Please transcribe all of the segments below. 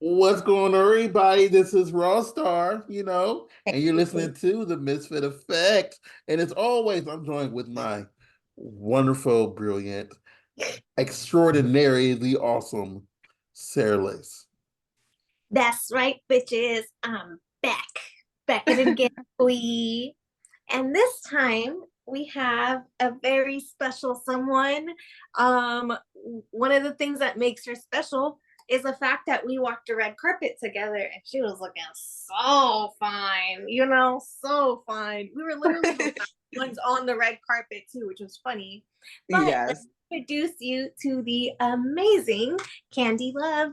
What's going on, everybody? This is Raw Star, and you're Hey. listening to the Misfit Effect. And as always, I'm joined with my wonderful, brilliant, extraordinarily awesome Sarah Lace. That's right, bitches. I'm back. Back at it again, we. And this time we have a very special someone. Um, One of the things that makes her special is the fact that we walked the red carpet together and she was looking so fine, so fine. We were literally the last ones on the red carpet too, which was funny. But let's Yes. introduce you to the amazing Kandy Love.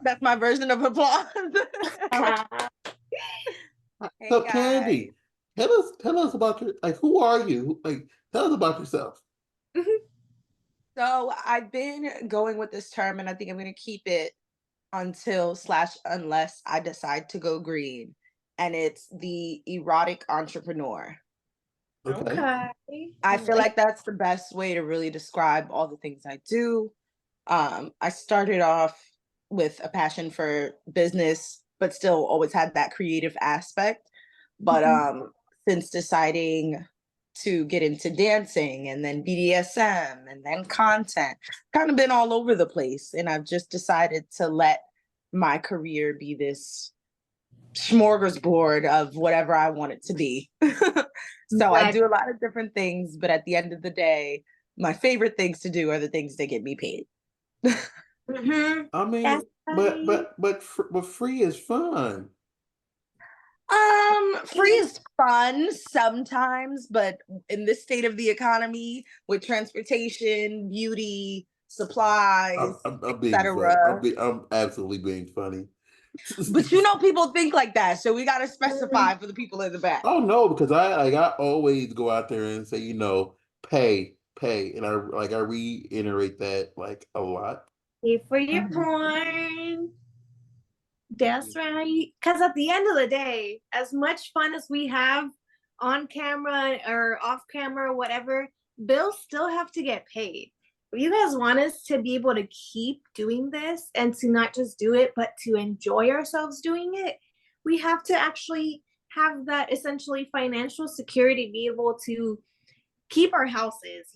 That's my version of applause. Hey So, guys. Kandy, tell us about who are you? Tell us about yourself. So I've been going with this term and I think I'm gonna keep it until slash unless I decide to go green. And it's the erotic entrepreneur. Okay. Okay. I feel Like, like that's the best way to really describe all the things I do. I started off with a passion for business, but still always had that creative aspect. But mhm. since deciding to get into dancing and then BDSM and then content, kind of been all over the place. And I've just decided to let my career be this smorgasbord of whatever I want it to be. So I Like, do a lot of different things, but at the end of the day, my favorite things to do are the things that get me paid. I mean, that's but right. but but but free is fun. Free is fun sometimes, but in this state of the economy with transportation, beauty, supplies, I'm being funny. etc. I'm absolutely being funny. But people think like that, so we got to specify for the people in the back. Oh no, because I always go out there and say, pay, and I reiterate that like a lot. Pay for your Mhm. porn. That's right. Because at the end of the day, as much fun as we have on camera or off camera, whatever, bills still have to get paid. If you guys want us to be able to keep doing this and to not just do it, but to enjoy ourselves doing it, we have to actually have that essentially financial security, be able to keep our houses,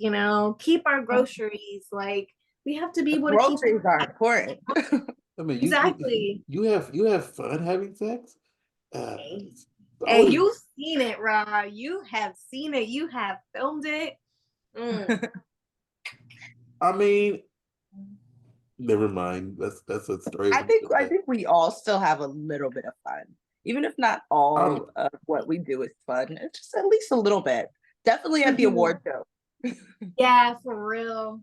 keep our groceries. Like, we have to be able to keep Groceries are important. I mean, exactly. you have fun having sex. Hey, It's hey, always. you've seen it, Ra. You have seen it. You have filmed it. Mm. I mean, never mind. That's a story I for think another I day. think we all still have a little bit of fun. Even if not Um, all of what we do is fun, it's just at least a little bit. Definitely at the Mhm. award show. Yeah, for real.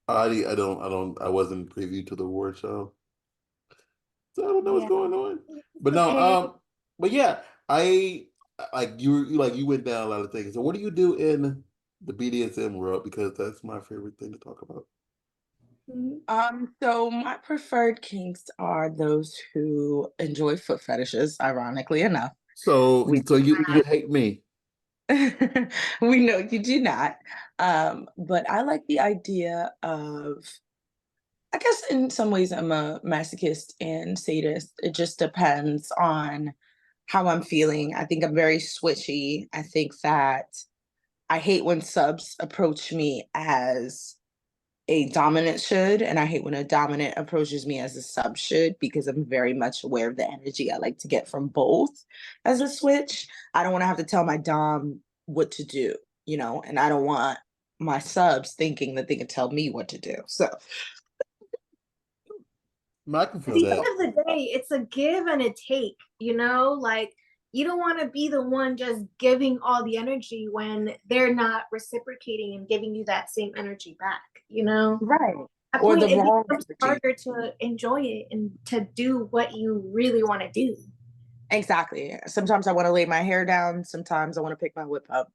I wasn't privy to the award show, so I don't know what's Yeah, going on. it's But no, okay. but yeah, I you went down a lot of things. So what do you do in the BDSM world? Because that's my favorite thing to talk about. So my preferred kinks are those who enjoy foot fetishes, ironically enough. So We so you hate me. we know you do not. But I like the idea of, I guess in some ways I'm a masochist and sadist. It just depends on how I'm feeling. I think I'm very switchy. I think that I hate when subs approach me as a dominant should, and I hate when a dominant approaches me as a sub should, because I'm very much aware of the energy I like to get from both as a switch. I don't want to have to tell my dom what to do, and I don't want my subs thinking that they can tell me what to do. So I can At feel the end that. of the day, it's a give and a take, Like, you don't want to be the one just giving all the energy when they're not reciprocating and giving you that same energy back. right. At that Or point, the it wrong becomes energy. harder to enjoy it and to do what you really want to do. Exactly. Sometimes I want to lay my hair down. Sometimes I want to pick my whip up.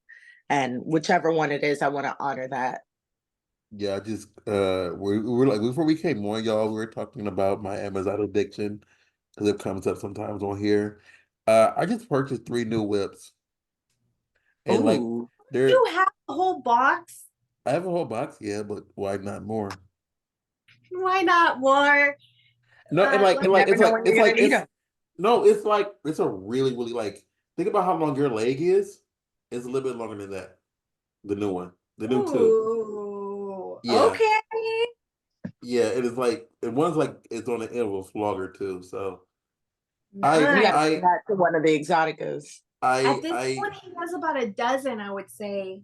And whichever one it is, I want to honor that. Yeah, I just we're like before we came on, y'all, we were talking about my Amazon addiction because it comes up sometimes on here. I just purchased three new whips, and like Ooh. they're You have a whole box. I have a whole box, yeah, but why not more? Why not more? No, and Like, You never know when you're gonna need it's them. no, it's like it's a really, really like think about how long your leg is. It's a little bit longer than that. The new one. The new two. ooh, Yeah. okay. Yeah, it is like and one's like it's on the end of a flogger too. So I We Nice. gotta give I that to one of the exoticas. At I this I point, he has about a dozen, I would say.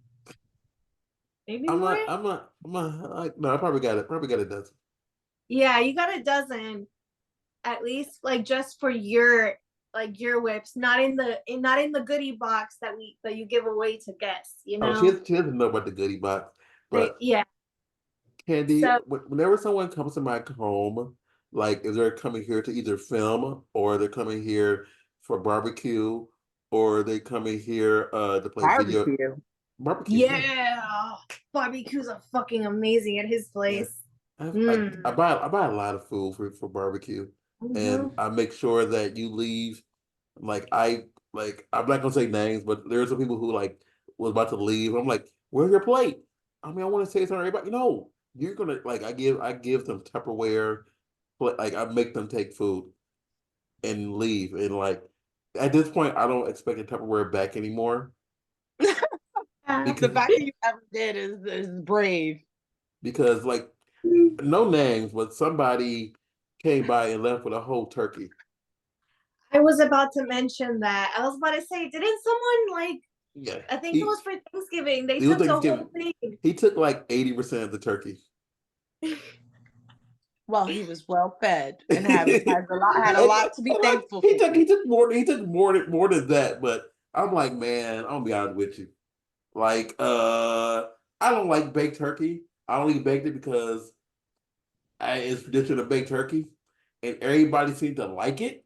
Maybe more? I'm not like no, I probably got it. Probably got a dozen. Yeah, you got a dozen at least, like just for your whips, not in the goodie box that you give away to guests, you Oh, know? she doesn't know about the goodie box. But Yeah. Candy, So whenever someone comes to my home, like if they're coming here to either film or they're coming here for barbecue or they coming here to play video Barbecue. barbecue, yeah. yeah, barbecues are fucking amazing at his Yeah. place. Mm. I buy a lot of food for barbecue and Hmm. I make sure that you leave like I'm not gonna say names, but there are some people who like was about to leave. I'm like, where's your plate? I mean, I want to say something to everybody. No, you're gonna like I give them Tupperware, like I make them take food and leave. And like at this point I don't expect the Tupperware back anymore Yeah. The because fact that you ever did is brave. like no names, but somebody came by and left with a whole turkey. I was about to mention that. I was about to say, didn't someone like, Yeah. I think it was for Thanksgiving, they It was took the whole Thanksgiving. thing. He took like 80% of the turkey. Well, he was well fed and and, had a lot to be like thankful for. he took more than that, but I'm like, man, I'm gonna be honest with you. Like, I don't like baked turkey. I only baked it because it's tradition to bake turkey, and everybody seemed to like it,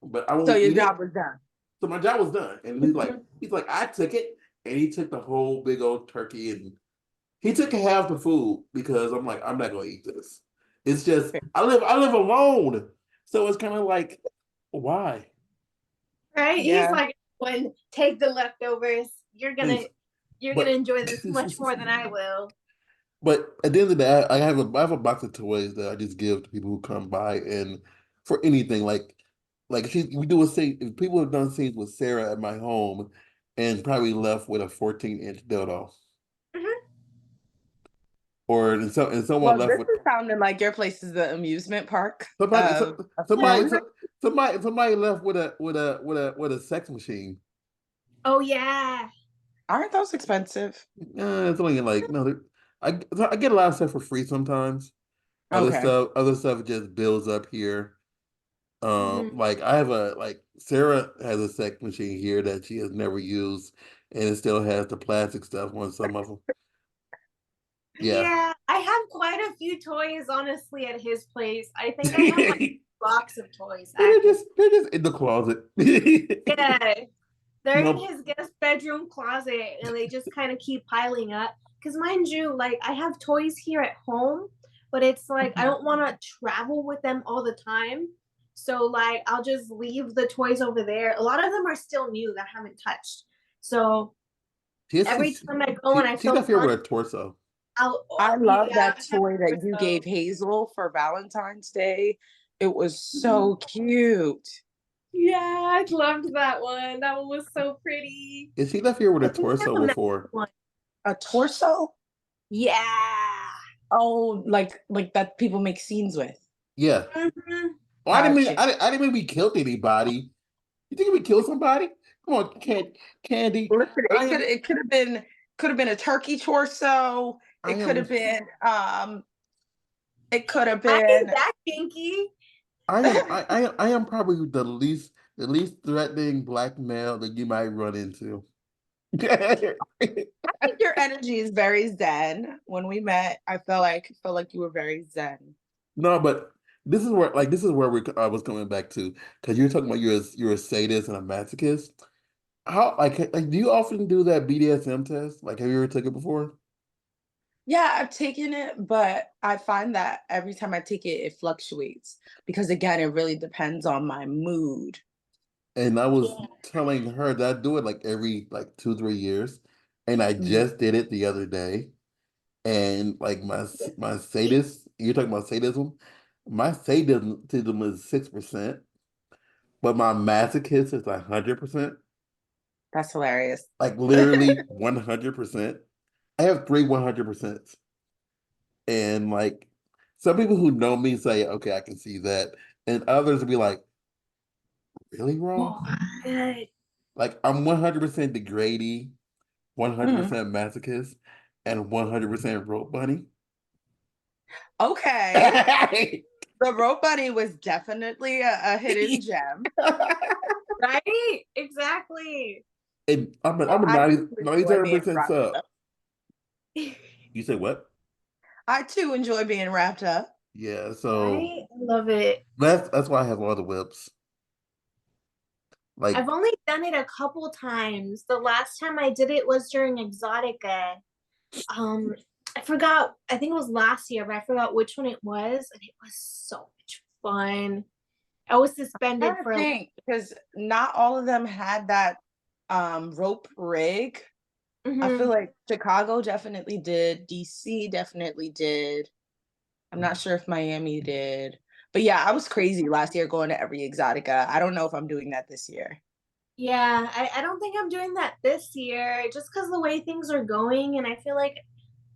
but I So won't your eat job it. was done. So my job was done, and he's like, I took it, and he took the whole big old turkey, and he took half the food because I'm like, I'm not gonna eat this. It's just I live alone, so it's kind of like, why? Right? He's Yeah. like, when take the leftovers. Please, You're gonna but enjoy this much more than I will. but at the end of the day, I have a box of toys that I just give to people who come by and for anything like we do a scene. If people have done scenes with Sarah at my home and probably left with a 14-inch dildo, Mhm. or and someone Well, left this with is sounding like your place is the amusement park somebody of somebody town. somebody left with a sex machine. Oh yeah. Aren't those expensive? It's only like no, I I get a lot of stuff for free sometimes. Okay. Other stuff just builds up here. Mhm. Like I have a like Sarah has a sex machine here that she has never used, and it still has the plastic stuff on some of them. Yeah, Yeah, I have quite a few toys, honestly, at his place. I think I have like and a box of toys at his. they're just in the closet. Yeah, they're in No, his guest bedroom closet, and they just kind of keep piling up. Because mind you, like I have toys here at home, but it's like I Mhm. don't want to travel with them all the time. So like I'll just leave the toys over there. A lot of them are still new that I haven't touched. So every time I go and I she feel left here with fun, a torso. I'll I love yeah, that I have toy that you so. gave Hazel for Valentine's Day. It was Mhm. so cute. Yeah, I loved that one. That one was so pretty. And she left here with I a think I have torso a matching before. one. A torso? Yeah. Oh, like that people make scenes with. Yeah. Mhm. Oh, Gotcha. I didn't mean we killed anybody. You think we killed somebody? Come on, Candy. Listen, could have been a turkey torso. I It could am have been it could have I ain't been that kinky. I am probably the least threatening black male that you might run into. I think your energy is very zen. When we met, I felt like you were very zen. No, but this is where I was coming back to because you're talking about you're a sadist and a masochist. How like do you often do that BDSM test? Like have you ever took it before? Yeah, I've taken it, but I find that every time I take it, it fluctuates because again, it really depends on my mood. And I was Yeah. telling her that I do it like every like 2, 3 years, and I Mhm. just did it the other day, and like my sadist you're talking about sadism. My sadism is 6%, but my masochist is 100%. That's hilarious. Like literally 100%. I have three 100%. And like some people who know me say, okay, I can see that. And others will be like, really wrong? What? Like I'm 100% degrading, Mhm. 100% masochist, and 100% rope bunny. Okay. The rope bunny was definitely a hidden gem. Right? Exactly. And I'm Well, a I 90, too enjoy being 97% wrapped sub. up. You say what? I too enjoy being wrapped up. Yeah, so Right? I love it. that's why I have all the whips. Like I've only done it a couple times. The last time I did it was during Exotica. Um, I forgot, I think it was last year, but I forgot which one it was, and it was so much fun. I was suspended I for a think because not all of them had that rope rig. I feel Mhm. like Chicago definitely did, DC definitely did. I'm not sure if Miami did. But yeah, I was crazy last year going to every Exotica. I don't know if I'm doing that this year. Yeah, I don't think I'm doing that this year just because the way things are going, and I feel like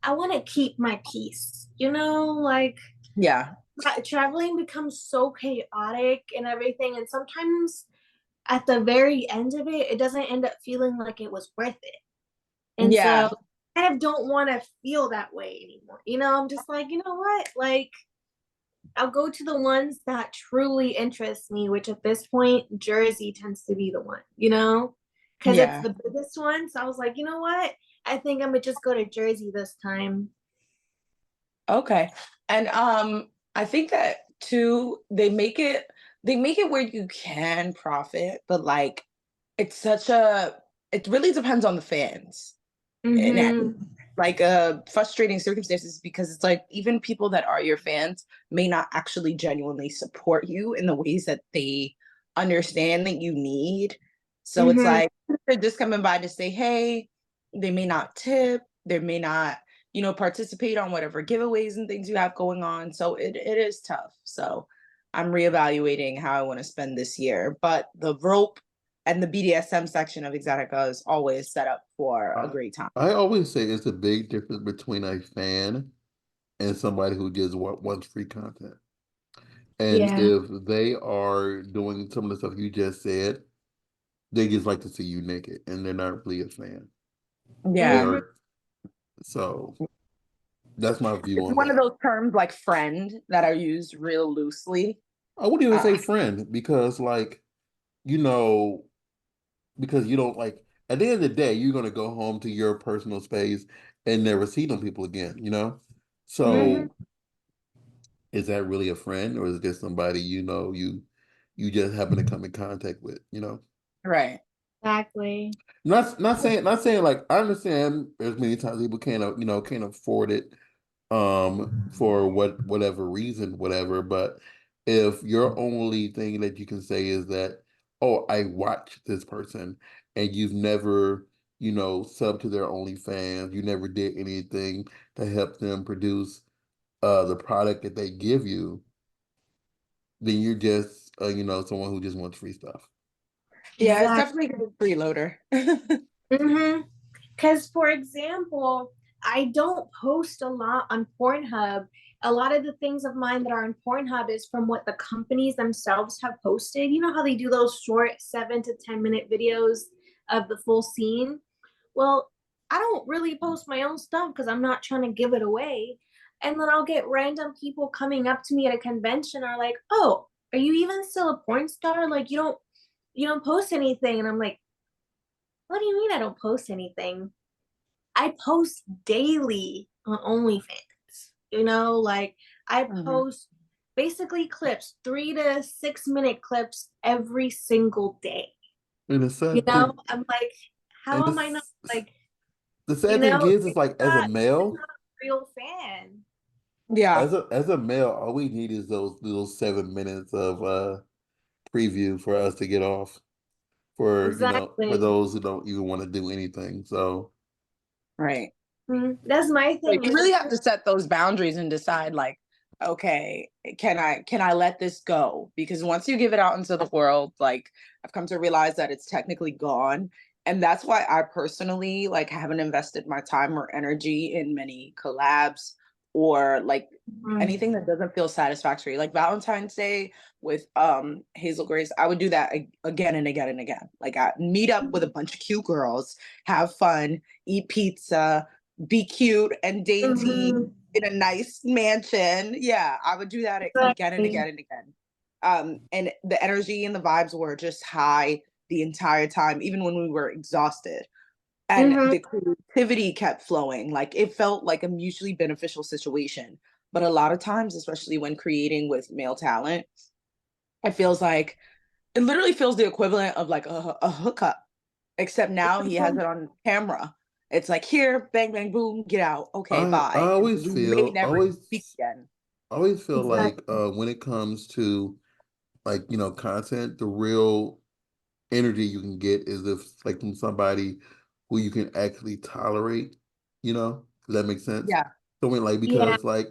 I want to keep my peace. Like Yeah. traveling becomes so chaotic and everything, and sometimes at the very end of it, it doesn't end up feeling like it was worth it. And so Yeah. I kind of don't want to feel that way anymore. I'm just like, you know what? Like, I'll go to the ones that truly interest me, which at this point, Jersey tends to be the one, because it's Yeah. the biggest one. So I was like, you know what? I think I'm gonna just go to Jersey this time. Okay. And I think that too, they make it where you can profit, but like it's such a it really depends on the fans. And Mm-hmm. like frustrating circumstances because it's like even people that are your fans may not actually genuinely support you in the ways that they understand that you need. So it's Mm-hmm. like they're just coming by to say hey. They may not tip, they may not participate on whatever giveaways and things you have going on, so it is tough. So I'm reevaluating how I want to spend this year, but the rope and the BDSM section of Exotica is always set up for a I, great time. I always say it's a big difference between a fan and somebody who just wants free content. And Yeah, if they are doing some of the stuff you just said, they just like to see you naked and they're not really a fan. They Yeah. mm-hmm. are, so that's my view It's on one of that. those terms like friend that are used real loosely. I wouldn't even say Uh, friend because you know, because you don't like at the end of the day, you're gonna go home to your personal space and never see them people again. Mm-hmm. So is that really a friend or is it just somebody you just happen to come in contact with? right. Exactly. Not saying like I understand there's many times people can't afford it for whatever reason, whatever, but if your only thing that you can say is that, oh, I watched this person and you've never, sub to their OnlyFans, you never did anything to help them produce the product that they give you, then you're just someone who just wants free stuff. Yeah, it's Exactly. definitely a good freeloader. Mm-hmm. Because, for example, I don't post a lot on Pornhub. A lot of the things of mine that are on Pornhub is from what the companies themselves have posted. You know how they do those short 7 to 10 minute videos of the full scene? Well, I don't really post my own stuff because I'm not trying to give it away. And then I'll get random people coming up to me at a convention are like, "Oh, are you even still a porn star? Like you don't post anything." And I'm like, "What do you mean I don't post anything? I post daily on OnlyFans. Like I Mhm. post basically clips, 3 to 6 minute clips every single day. And the sad thing, I'm like, how and am I not this, like, the sad thing is, it's it's like as a not male, a real fan. Yeah. as a male, all we need is those little 7 minutes of preview for us to get off for Exactly. those who don't even want to do anything. So Right. That's my So thing you is really have to set those boundaries and decide like okay, can I let this go? Because once you give it out into the world, like I've come to realize that it's technically gone. And that's why I personally like haven't invested my time or energy in many collabs or like Mhm. anything that doesn't feel satisfactory. Like Valentine's Day with Hazel Grace, I would do that again and again and again. Like I meet up with a bunch of cute girls, have fun, eat pizza, be cute and dainty Mhm. in a nice mansion. Yeah, I would do that again and Exactly. again and again. And the energy and the vibes were just high the entire time, even when we were exhausted. And Mhm. the creativity kept flowing. Like it felt like a mutually beneficial situation. But a lot of times, especially when creating with male talent, it feels like it literally feels the equivalent of like a hookup, except now he has it on camera. It's like here, bang, bang, boom, get out. Okay, I bye. And always we may feel never speak always again. always feel like Exactly. when it comes to like content, the real energy you can get is if like from somebody who you can actually tolerate, does that make sense? Yeah. So when like Yeah. because like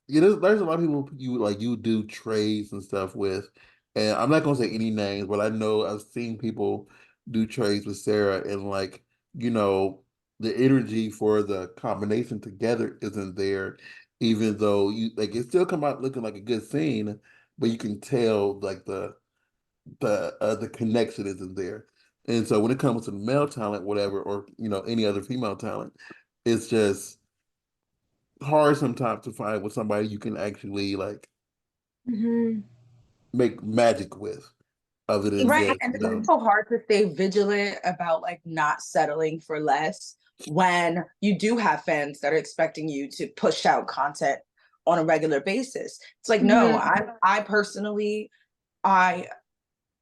there's a lot of people you do trades and stuff with, and I'm not gonna say any names, but I know I've seen people do trades with Sarah, and like you know the energy for the combination together isn't there, even though you like it still come out looking like a good scene, but you can tell like the connection isn't there. And so when it comes to male talent, whatever, or any other female talent, it's just hard sometimes to find with somebody you can actually like Mhm. make magic with, other than Right. just And it's so hard to stay vigilant about like not settling for less when you do have fans that are expecting you to push out content on a regular basis. It's like, no, Mhm. I personally, I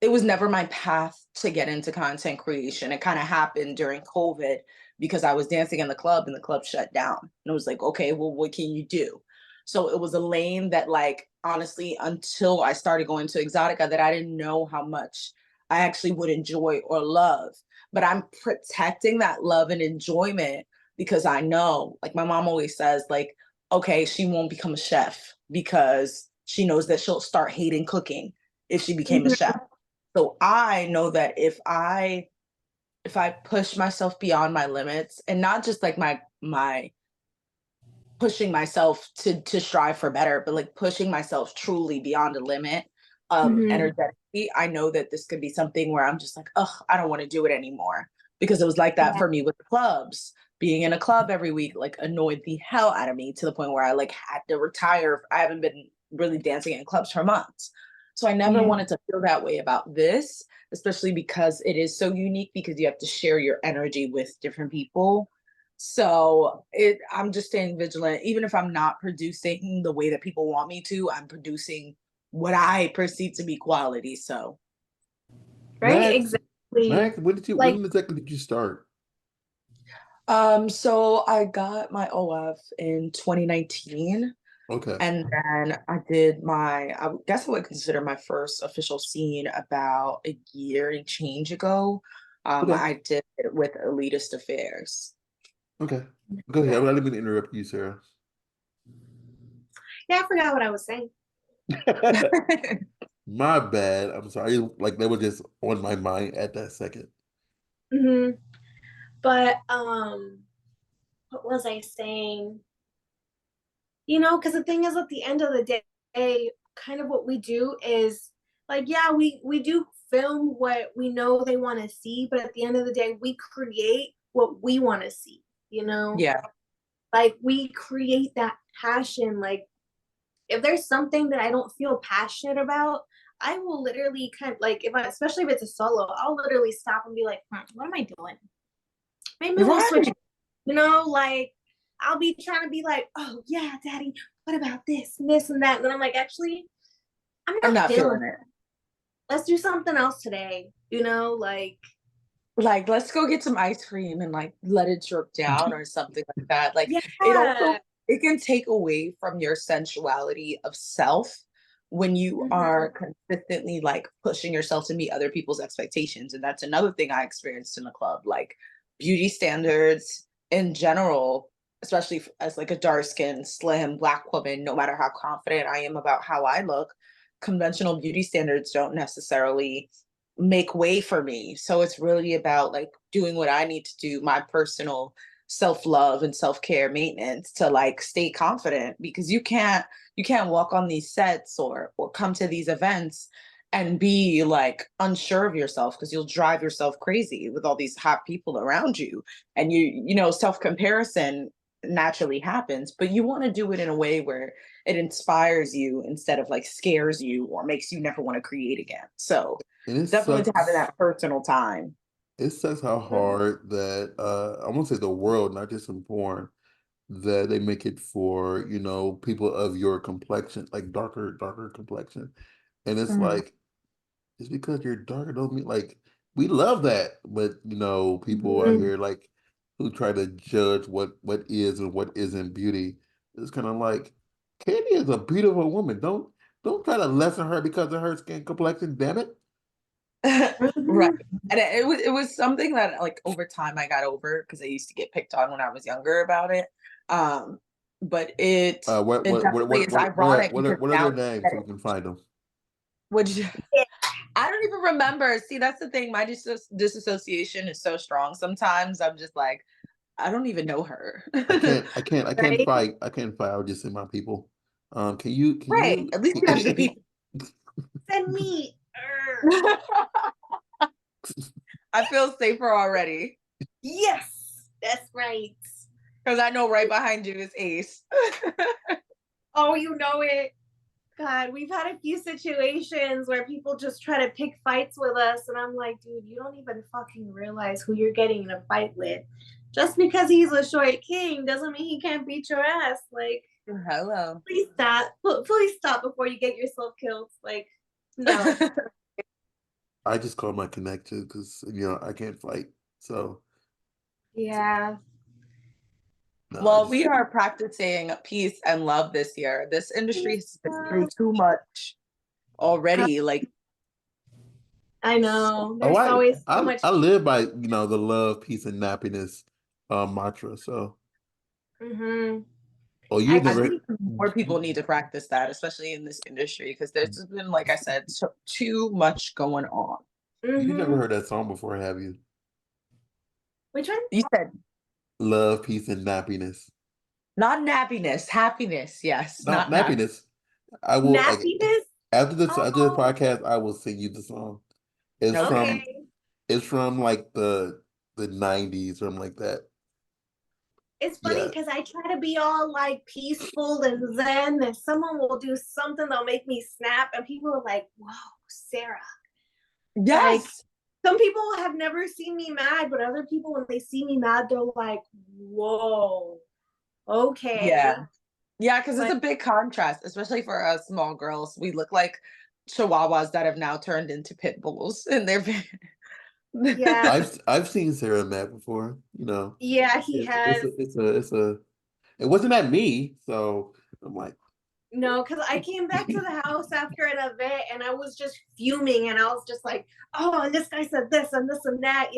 it was never my path to get into content creation. It kind of happened during COVID because I was dancing in the club and the club shut down. And it was like, okay, well, what can you do? So it was a lane that, like, honestly, until I started going to Exotica, that I didn't know how much I actually would enjoy or love. But I'm protecting that love and enjoyment because I know, like, my mom always says, like, okay, she won't become a chef because she knows that she'll start hating cooking if she became a Mhm. chef. So I know that if I push myself beyond my limits and not just like my pushing myself to strive for better, but like pushing myself truly beyond a limit Mhm. energetically, I know that this could be something where I'm just like, oh, I don't want to do it anymore. Because it was like that Yeah. for me with the clubs. Being in a club every week like annoyed the hell out of me to the point where I like had to retire. I haven't been really dancing in clubs for months. So I never Yeah. wanted to feel that way about this, especially because it is so unique because you have to share your energy with different people. So I'm just staying vigilant. Even if I'm not producing the way that people want me to, I'm producing what I perceive to be quality. So, Right? Max. Exactly. Max, Like, when exactly did you start? so I got my OF in 2019, Okay. and then I did I guess I would consider my first official scene about a year and change ago. Okay. I did it with Elitist Affairs. Okay. Go ahead. I didn't mean to interrupt you, Sarah. yeah, I forgot what I was saying. My bad. I'm sorry. Like that was just on my mind at that second. Mhm. But what was I saying? Because the thing is, at the end of the day, kind of what we do is like, yeah, we do film what we know they want to see, but at the end of the day, we create what we want to see. You know, Yeah. like we create that passion. Like if there's something that I don't feel passionate about, I will literally kind of like especially if it's a solo, I'll literally stop and be like, what am I doing? Maybe we'll switch. Right. Like I'll be trying to be like, oh yeah, daddy, what about this and this and that? And then I'm like, actually, I'm I'm not not feeling feeling it. it. Let's do something else today. Like Like, let's go get some ice cream and like let it drip down or something like that. Like it also yeah. it can take away from your sensuality of self when you Mhm. are consistently like pushing yourself to meet other people's expectations. And that's another thing I experienced in the club. Like beauty standards in general especially as like a dark skinned, slim Black woman, no matter how confident I am about how I look, conventional beauty standards don't necessarily make way for me. So it's really about like doing what I need to do, my personal self-love and self-care maintenance to like stay confident, because you can't walk on these sets or come to these events and be like unsure of yourself, because you'll drive yourself crazy with all these hot people around you. And self comparison naturally happens, but you want to do it in a way where it inspires you instead of like scares you or makes you never want to create again. So And it definitely to having sucks. that personal time. It sucks how hard that I won't say the world, not just in porn, that they make it for, people of your complexion, like darker complexion. And it's Mhm. like, just because you're darker don't mean like we love that. But people out Mhm. here like who try to judge what is and what isn't beauty. It's kind of like Candy is a beautiful woman. Don't try to lessen her because of her skin complexion, damn it. Right. Mhm. And it was something that like over time I got over, because I used to get picked on when I was younger about it. Um, but it Uh, what it what what definitely what is what what are, ironic what are because what are now their names so we can find them? would you I don't even remember. See, that's the thing. My disassociation is so strong. Sometimes I'm just like, I don't even know her. I can't I can't I can't Right? fight. I can't fight. I'll just send my people. Can you can Right. you At least you have the people. Send me. Urgh. I feel safer already Yes, that's right. because I know right behind you is Ace. Oh, you know it. God, we've had a few situations where people just try to pick fights with us, and I'm like, dude, you don't even fucking realize who you're getting in a fight with. Just because he's a short king doesn't mean he can't beat your ass. Like, Hello. please stop. Please stop before you get yourself killed. Like, no. I just call my connection because I can't fight. So Yeah. no, I Well, we just are practicing peace and love this year. This industry has been through too much already. Like, I know. oh There's always so I much. live by the love, peace, and happiness mantra. So Hmm. oh you I I never think more people need to practice that, especially in this industry, because there's just been, like I said, too much going on. you never Hmm. heard that song before, have you? Which one? You said Love, peace, and happiness. not nappiness, happiness. Yes, No, not nap. happiness. I will like Nappiness? after the Oh, podcast, I will sing you the song. It's Okay. from okay. it's from like the 90s, something like that. It's funny Yeah. because I try to be all like peaceful and zen, and someone will do something that'll make me snap, and people are like, "Whoa, Sarah!" Like Yes. some people have never seen me mad, but other people, when they see me mad, they're like, "Whoa, okay." Yeah. Yeah, because it's But a big contrast, especially for us small girls. We look like chihuahuas that have now turned into pit bulls, and they're yeah, I've seen Sarah mad before. yeah, he It's has. a it wasn't at me, so I'm like, No, because I came back to the house after an event and I was just fuming and I was just like, oh, and this guy said this and this and that.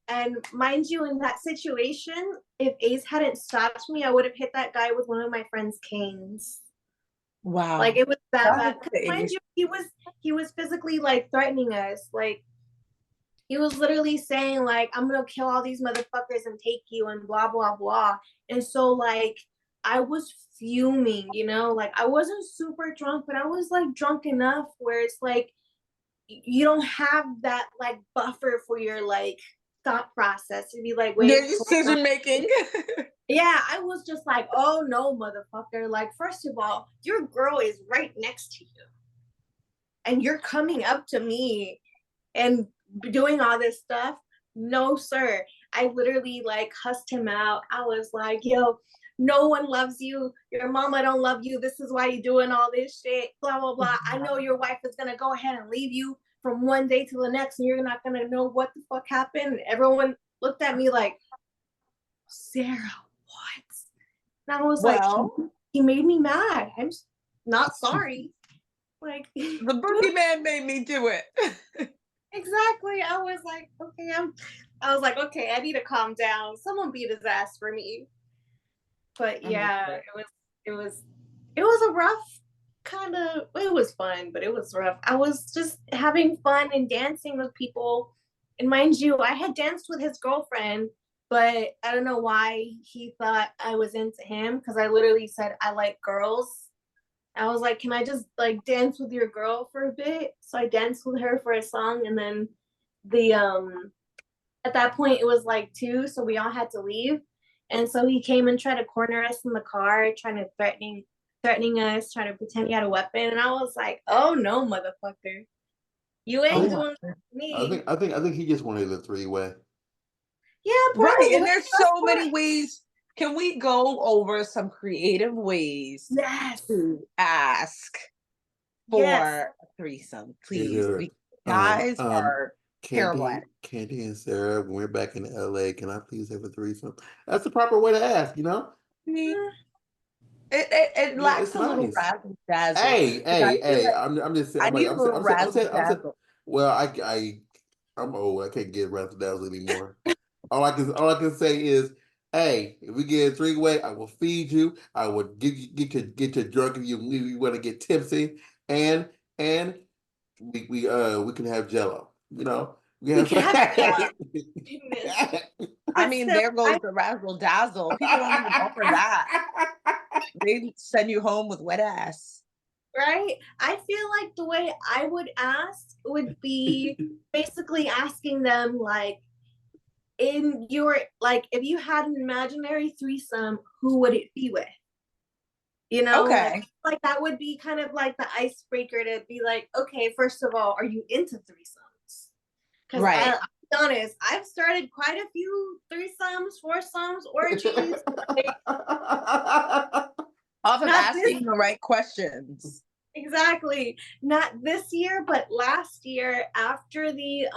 And mind you, in that situation, if Ace hadn't stopped me, I would have hit that guy with one of my friend's canes. Like wow. it was that That is bad. Because the mind age. you, he was physically like threatening us. Like he was literally saying like I'm gonna kill all these motherfuckers and take you and blah blah blah. And so like I was fuming. Like I wasn't super drunk, but I was like drunk enough where it's like you don't have that like buffer for your like thought process to be like, Their wait, hold on. decision making. Yeah, I was just like, oh no, motherfucker. Like, first of all, your girl is right next to you and you're coming up to me and doing all this stuff. No, sir. I literally like cussed him out. I was like, yo, no one loves you. Your mama don't love you. This is why you're doing all this shit. Blah, blah, blah. I know your wife is going to go ahead and leave you from one day to the next, and you're not going to know what the fuck happened. And everyone looked at me like, Sarah, what? And I was like, he, Well, he made me mad. I'm not sorry. Like, the boogeyman made me do it. exactly. I was like, okay, I was like, okay, I need to calm down. Someone beat his ass for me. But yeah, Understood. it was it was a rough kind of, it was fun, but it was rough. I was just having fun and dancing with people. And mind you, I had danced with his girlfriend, but I don't know why he thought I was into him because I literally said I like girls. I was like, can I just like dance with your girl for a bit? So I danced with her for a song, and then the at that point it was like two, so we all had to leave. And so he came and tried to corner us in the car, trying to threatening us, trying to pretend he had a weapon. And I was like, oh no, motherfucker. You Oh ain't my. doing that to me. I think he just wanted a three-way. Yeah, Right. probably. And there's so many ways. Can we go over some creative ways Yes. to ask Yes. for a threesome, Is please? there Because guys um are terrible at Candy and Sarah, when we're back in LA, can I please have a threesome? That's the proper way to ask, you know? it. Mm, It Yeah, lacks it's a little nice. razzle dazzle. Because I feel Hey, like I'm just saying, I need a little razzle I'm saying, dazzle. well, I'm old. I can't get Razzle Dazzle anymore. All I can say is, hey, if we get a three-way, I will feed you. I will get you drunk if you want to get tipsy, and and we can have Jello. You know, we we have can some. have that. Goodness. I But mean, still, there goes the razzle dazzle. People don't even offer that. They send you home with wet ass. right? I feel like the way I would ask would be basically asking them like, in your, like, if you had an imaginary threesome, who would it be with? You know, Okay. like that would be kind of like the icebreaker to be like, okay, first of all, are you into threesomes? Because Right. I'll be honest, I've started quite a few threesomes, foursomes, orgies. Like, Off of not this asking the right questions. exactly, not this year, but last year after the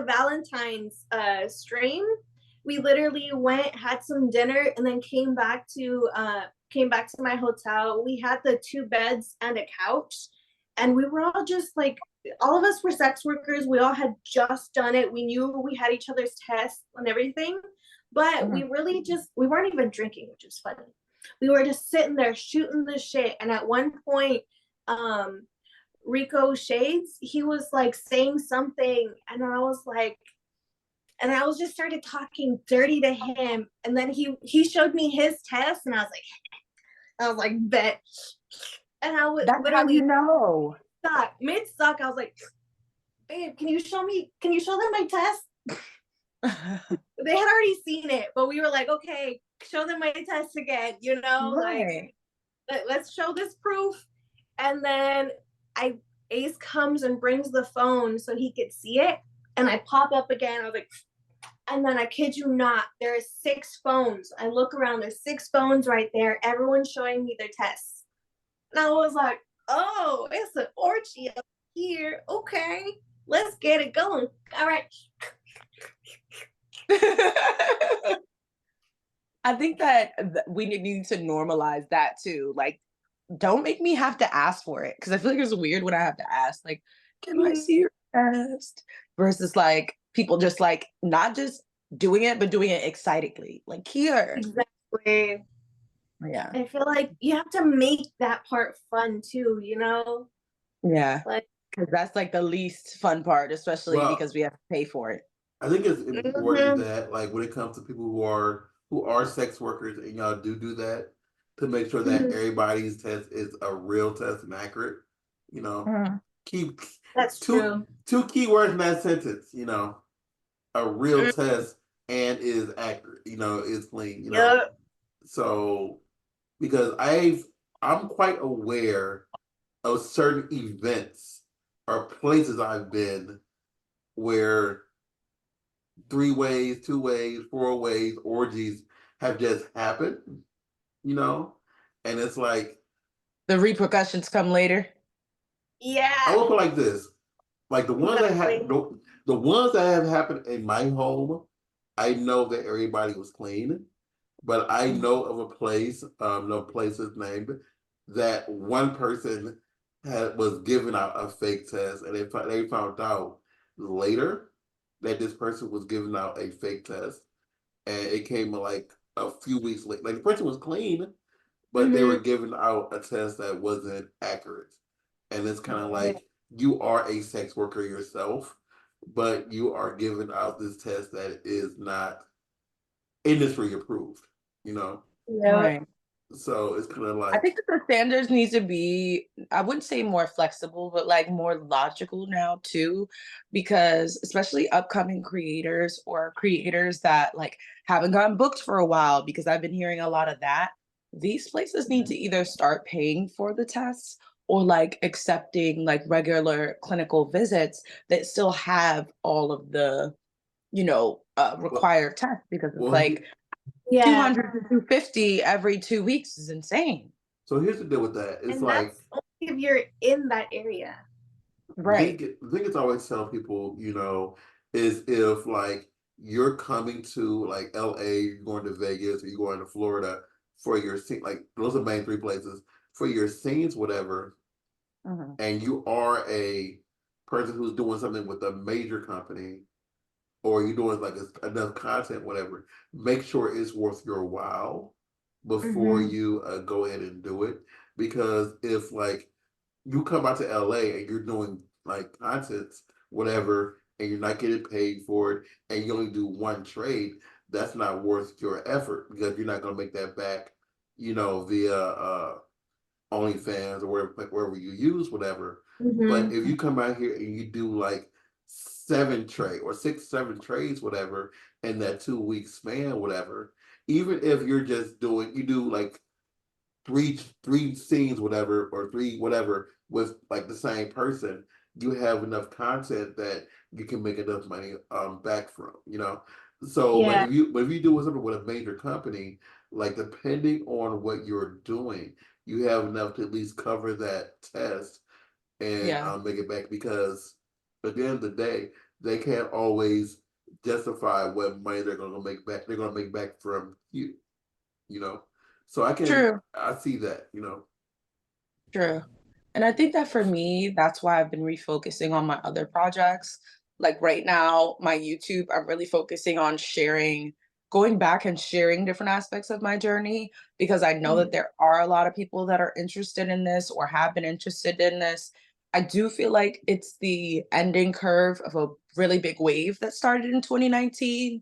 Valentine's stream, we literally went, had some dinner, and then came back to my hotel. We had the two beds and a couch, and we were all just like, all of us were sex workers. We all had just done it. We knew we had each other's tests and everything, but Mhm. we weren't even drinking, which is funny. We were just sitting there shooting the shit. And at one point, um, Rico Shades, he was like saying something, and I was like, and I was just started talking dirty to him, and then he showed me his test, and I was like, bet. And I would That's how you literally know. suck, mid suck. I was like, babe, can you show them my test? They had already seen it, but we were like, okay, show them my test again, you know, like Right. let's show this proof. And then I Ace comes and brings the phone so he could see it. And I pop up again. I was like, and then I kid you not, there's six phones. I look around, there's six phones right there. Everyone's showing me their tests. And I was like, oh, it's an orgy up here. Okay, let's get it going. All right. I think that we need to normalize that too. Like, don't make me have to ask for it because I feel like it's weird when I have to ask, like, can I Mhm. see your test? Versus like people just like not just doing it, but doing it excitedly. Like, here. Exactly. Yeah. I feel like you have to make that part fun too, you know? Yeah. Like, Because that's like the least fun part, especially Well, because we have to pay for it. I think it's important mhm, that, like, when it comes to people who are sex workers and y'all do that, to make sure that mhm. everybody's test is a real test and accurate. You know, Mhm. keep That's true. two key words in that sentence. You know, a real Mm, test and is accurate. You know, is clean. You know, yup. so because I'm quite aware of certain events or places I've been where three ways, two ways, four ways, orgies have just happened, you know? And it's like, The repercussions come later. I Yeah, would put it like this. Like exactly. the ones that have happened in my home, I know that everybody was clean, but I Mhm. know of a place, no places named, that one person was given out a fake test, and they found out later that this person was giving out a fake test, and it came like a few weeks late. Like the person was clean, but they were Mm-hmm. giving out a test that wasn't accurate. And it's kind of Yeah. like you are a sex worker yourself, but you are giving out this test that is not industry approved, you know? Yep. Right. So it's kind of I like, think that the standards need to be, I wouldn't say more flexible, but like more logical now too, because especially upcoming creators or creators that like haven't gotten booked for a while, because I've been hearing a lot of that. These places need to either start paying for the tests or like accepting like regular clinical visits that still have all of the, well, required tests, because it's well, like Yeah. 200 to 250 every 2 weeks is insane. so here's the deal with that. It's And like that's only if you're in that area. Right. the thing is always tell people, is if like you're coming to like LA, you're going to Vegas, or you're going to Florida for your scene, like those are the main three places for your scenes, whatever, Mhm. and you are a person who's doing something with a major company, or you're doing like enough content, whatever, make sure it's worth your while before Mm-hmm. you go ahead and do it. Because if like you come out to LA and you're doing like content, whatever, and you're not getting paid for it, and you only do one trade, that's not worth your effort because you're not going to make that back, via OnlyFans or wherever you use, whatever. But Mm-hmm. if you come out here and you do like seven trade or six, seven trades, whatever, in that 2 week span, whatever, even if you're just doing, you do like three scenes, whatever, or three whatever with like the same person, you have enough content that you can make enough money back from. So, but Yeah. if you do something with a major company, like depending on what you're doing, you have enough to at least cover that test and Yeah. make it back because at the end of the day, they can't always justify what money they're gonna make back. They're gonna make back from you you know. So True. I see that. True. And I think that for me, that's why I've been refocusing on my other projects. Like right now, my YouTube, I'm really focusing on sharing, going back and sharing different aspects of my journey, because I know that there are a lot of people that are interested in this or have been interested in this. I do feel like it's the ending curve of a really big wave that started in 2019.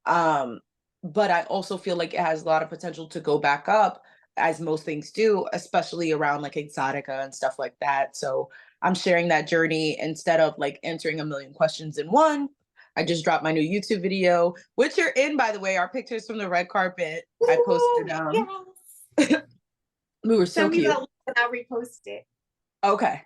Um, but I also feel like it has a lot of potential to go back up, as most things do, especially around like Exotica and stuff like that. So I'm sharing that journey instead of like answering a million questions in one. I just dropped my new YouTube video, which you're in, by the way, our pictures from the red carpet. I posted Woo! Yes. we were so Send me cute. that link and I'll repost it. Okay.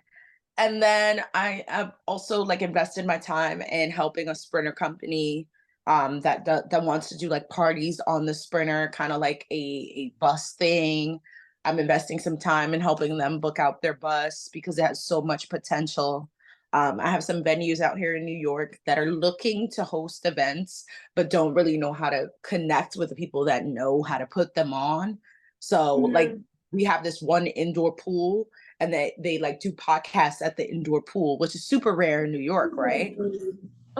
And then I have also like invested my time in helping a sprinter company that wants to do like parties on the sprinter, kind of like a bus thing. I'm investing some time in helping them book out their bus because it has so much potential. I have some venues out here in New York that are looking to host events, but don't really know how to connect with the people that know how to put them on. So, like, Mm-hmm. we have this one indoor pool, and they like do podcasts at the indoor pool, which is super rare in New York, right?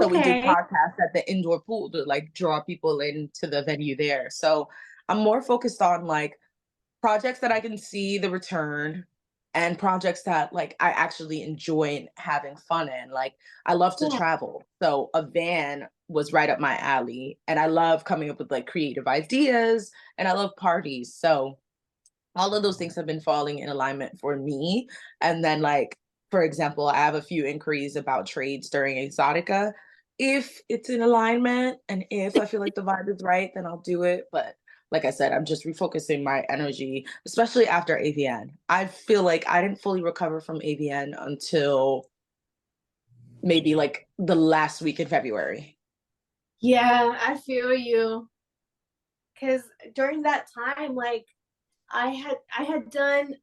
So we did Okay. podcasts at the indoor pool to like draw people into the venue there. So I'm more focused on like projects that I can see the return, and projects that like I actually enjoy having fun in. Like I love to Yeah. travel. So a van was right up my alley, and I love coming up with like creative ideas, and I love parties. So all of those things have been falling in alignment for me. And then, like, for example, I have a few inquiries about trades during Exotica. If it's in alignment and if I feel like the vibe is right, then I'll do it. But like I said, I'm just refocusing my energy, especially after AVN. I feel like I didn't fully recover from AVN until maybe like the last week in February. Yeah, I feel you. Cause during that time, like I had done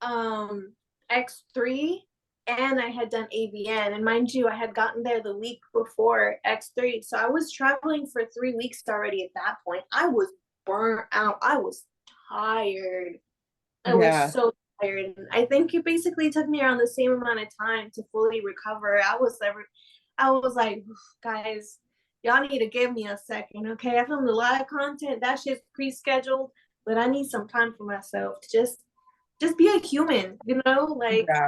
X3 and I had done AVN. And mind you, I had gotten there the week before X3. So I was traveling for 3 weeks already at that point. I was burnt out. I was tired. I was Yeah. so tired. I think it basically took me around the same amount of time to fully recover. I was like, guys, y'all need to give me a second, okay? I filmed a lot of content. That shit's pre-scheduled, but I need some time for myself to just be a human, you know? Like Yeah.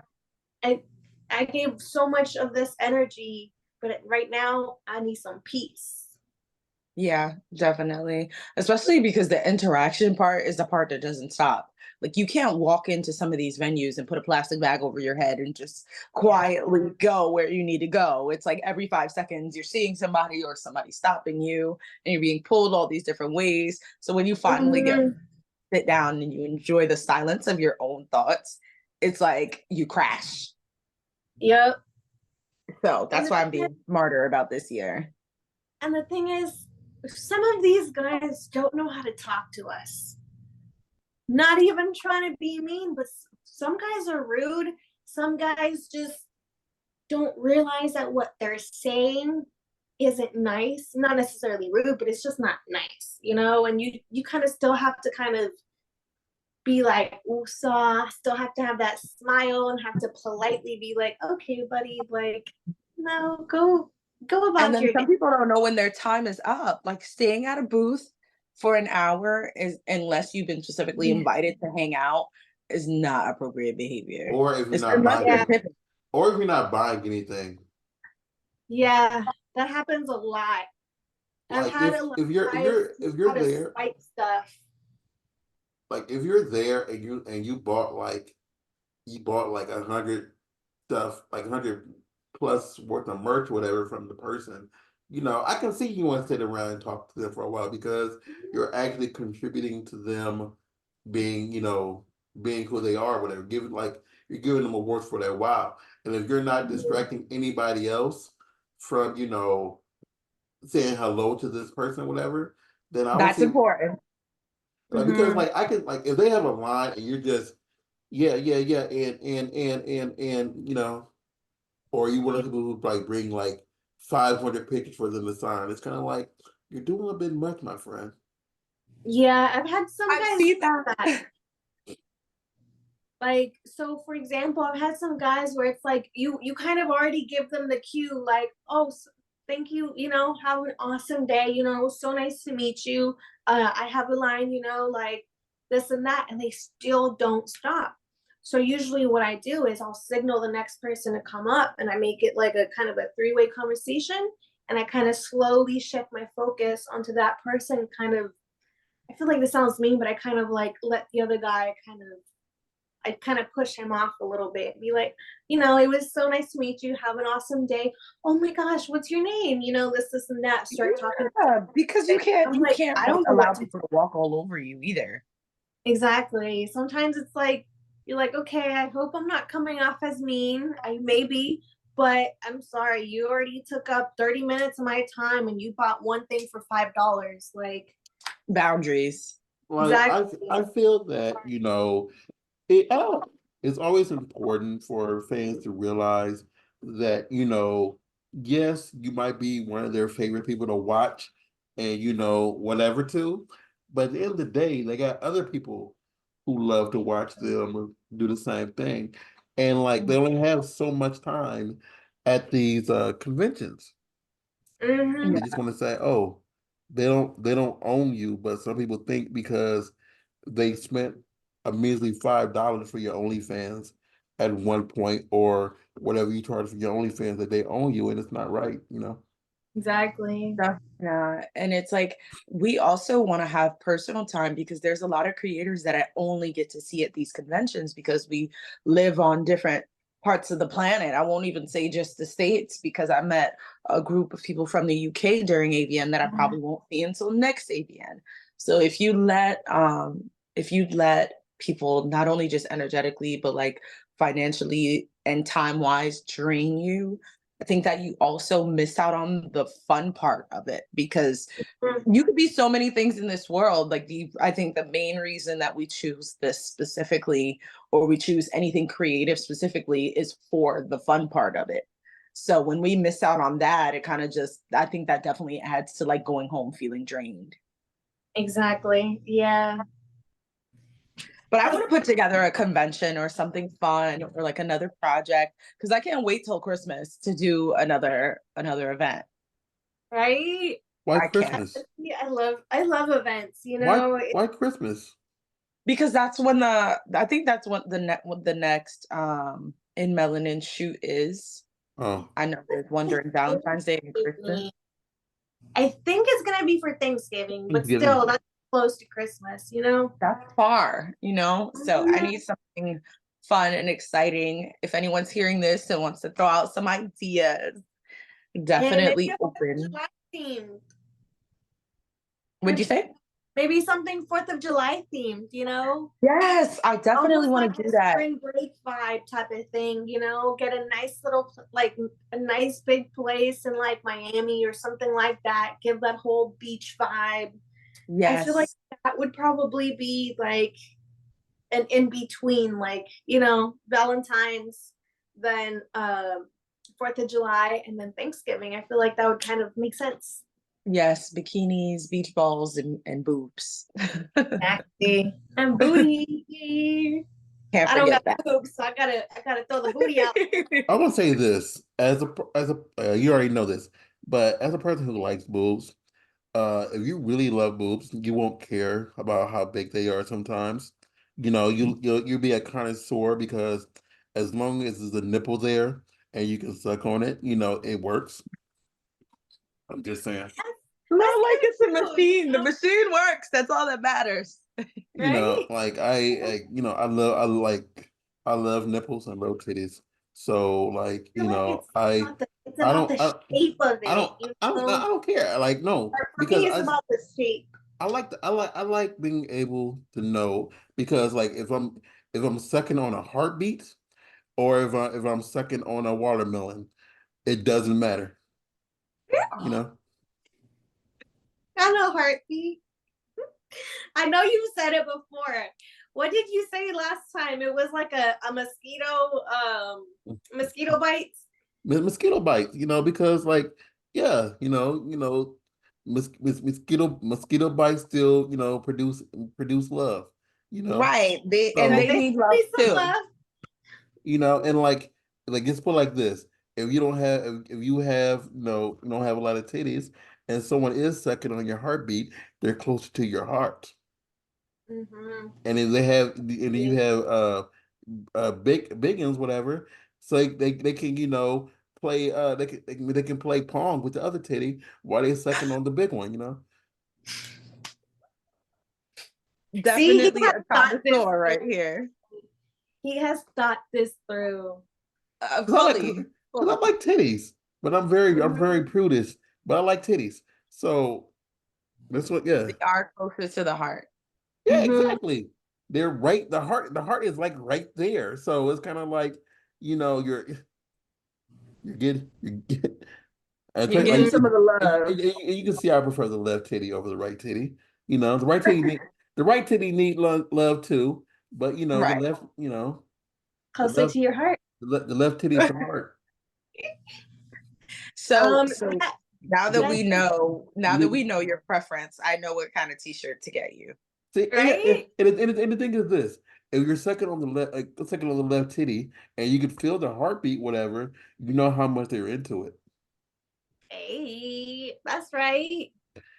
I I gave so much of this energy, but right now I need some peace. Yeah, definitely. Especially because the interaction part is the part that doesn't stop. Like you can't walk into some of these venues and put a plastic bag over your head and just quietly go where you need to go. It's like every 5 seconds you're seeing somebody or somebody stopping you and you're being pulled all these different ways. So when you finally get Mhm. sit down and you enjoy the silence of your own thoughts, it's like you crash. Yep. So And that's the why I'm thing is, being smarter about this year. and the thing is, some of these guys don't know how to talk to us. Not even trying to be mean, but some guys are rude. Some guys just don't realize that what they're saying isn't nice. Not necessarily rude, but it's just not nice, you know? And you kind of still have to kind of be like, saw, still have to have that smile and have to politely be like, okay, buddy, like, no, go And about then your day. some people don't know when their time is up. Like staying at a booth for an hour is, unless you've been specifically Yeah. invited to hang out, is not appropriate behavior. Or if you're It's not unless buying they're Yeah. any, tipping. or if you're not buying anything. Yeah. That happens a lot. I've Like had a lot if of guys if how you're to there, swipe stuff. like if you're there and you bought like $100 stuff, like 100 plus worth of merch, whatever, from the person, I can see you want to sit around and talk to them for a while because you're actually contributing to them being, being who they are, whatever. Giving like you're giving them awards for their wow. And if you're not distracting anybody else from, saying hello to this person, whatever, then I don't That's see important. like because Mm-hmm. like I can like if they have a line and you're just yeah, yeah, yeah, and or you one of the people who like bring like 500 pictures for them to sign. It's kind of like you're doing a bit much, my friend. Yeah, I've had some I've guys seen do that. that. Like, so for example, I've had some guys where it's like you kind of already give them the cue, like, oh, thank you, have an awesome day, so nice to meet you. I have a line, like this and that, and they still don't stop. So usually what I do is I'll signal the next person to come up and I make it like a kind of a three-way conversation, and I kind of slowly shift my focus onto that person, kind of. I feel like this sounds mean, but I kind of like let the other guy I kind of push him off a little bit, be like, it was so nice to meet you. Have an awesome day. Oh my gosh, what's your name? This, and that. Start talking. Yeah, because you can't I'm you like, can't I like don't know allow what to people to walk all over you either. exactly. Sometimes it's like, you're like, okay, I hope I'm not coming off as mean. I maybe, but I'm sorry. You already took up 30 minutes of my time and you bought one thing for $5. Like, Boundaries. Like exactly. I feel that it's always important for fans to realize that yes, you might be one of their favorite people to watch, and whatever to, but at the end of the day, they got other people who love to watch them do the same thing, and like they only have so much time at these conventions. Mm-hmm. They just want to say, oh, they don't own you, but some people think because they spent a measly $5 for your OnlyFans at one point, or whatever you charge for your OnlyFans, that they own you, and it's not right. Exactly. No, yeah, and it's like we also want to have personal time because there's a lot of creators that I only get to see at these conventions because we live on different parts of the planet. I won't even say just the States because I met a group of people from the UK during AVN that I probably won't see until next AVN. So if you let people not only just energetically but like financially and time wise drain you, I think that you also miss out on the fun part of it because you could be so many things in this world. Like I think the main reason that we choose this specifically, or we choose anything creative specifically, is for the fun part of it. So when we miss out on that, it kind of just, I think that definitely adds to like going home feeling drained. Exactly. Yeah. But I want to put together a convention or something fun or like another project because I can't wait till Christmas to do another event. right? Why I can't. Christmas? Yeah, I love events, you Why know. why Christmas? Because that's when I think that's what the next in melanin shoot is. Oh, I know there's one during Valentine's Day and Christmas. I think it's gonna be for Thanksgiving, but Thanksgiving. still that's close to Christmas, you know? That's far, you know? So I Mhm. need something fun and exciting. If anyone's hearing this and wants to throw out some ideas, And maybe definitely a 4th of open. July themed. What'd you say? Maybe something 4th of July themed, you know? Yes, I definitely Almost want like to a do that. spring break vibe type of thing, you know? Get a nice little, like a nice big place in like Miami or something like that. Give that whole beach vibe. I feel like Yes. that would probably be like an in between, like, you know, Valentine's, then 4th of July, and then Thanksgiving. I feel like that would kind of make sense. Yes, bikinis, beach balls, and boobs. Exactly. And booty. Can't I don't got forget that. boobs, so I gotta throw the booty out. I will say this as a you already know this, but as a person who likes boobs, if you really love boobs, you won't care about how big they are sometimes. You know, you'll be a connoisseur because as long as there's a nipple there and you can suck on it, you know, it works. I'm just saying. Not That's like kind it's a of true, you machine. The know, machine works. That's all that matters. You know, right? like you know, I love nipples and love titties. So like, I feel you like know, it's I about don't the shape of I it, don't you I know. don't care. Like no, Or for me, because it's about the shape. I like being able to know because like if I'm sucking on a heartbeat or if I'm sucking on a watermelon, it doesn't matter, you Oh, know? I know heartbeat. I know you said it before. What did you say last time? It was like a mosquito bites. Mosquito bites, you know, because like yeah, mosquito bites still, you know, produce love, you know. right. And Right? So, they They need still love need some too. love. you know, and like just put like this. If you don't have if you have you don't have a lot of titties and someone is sucking on your heartbeat, they're closer to your heart. Mm-hmm. And if they have and you have big ones, whatever, so they can, you know, play they can play pong with the other titty while they sucking on the big one, you know. See, he Definitely has a thought this connoisseur through. right here. He has thought this through. Fully. Because I Fully. like titties, but I'm very Mhm. prudish, but I like titties. So that's what yeah. They are closer to the heart. Yeah, Mhm. exactly. They're right. The heart is like right there. So it's kind of like, you know, you're good. You're getting Mhm. some of the love. You can see I prefer the left titty over the right titty. You know, the right titty need love too, but you know, the Right. left, you know, the Closer left to your heart. the left titty is the heart. So so That Because that now that we know your preference, I know what kind of t-shirt to get you. see, right. and the thing is this: if you're second on the left, like second on the left titty, and you can feel the heartbeat, whatever, you know how much they're into it. Hey, that's right.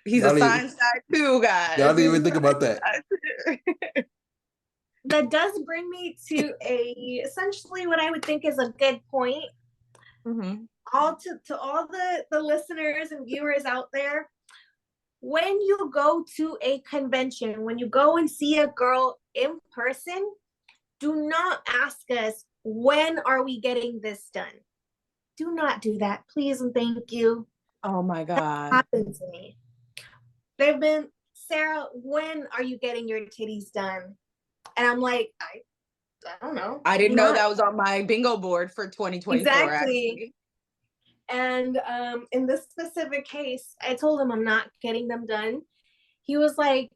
He's a Y'all didn't, science guy too, y'all guys. didn't He's a even think about science that. guy too. That does bring me to a essentially what I would think is a good point. hmm All to all the listeners and viewers out there, when you go to a convention, when you go and see a girl in person, do not ask us, when are we getting this done? Do not do that, please and thank you. Oh my God. Happened to me. They've been, Sarah, when are you getting your titties done? And I'm like, I don't know. I didn't Maybe know not. that was on my bingo board for 2024, Exactly. actually. And in this specific case, I told him I'm not getting them done. He was like,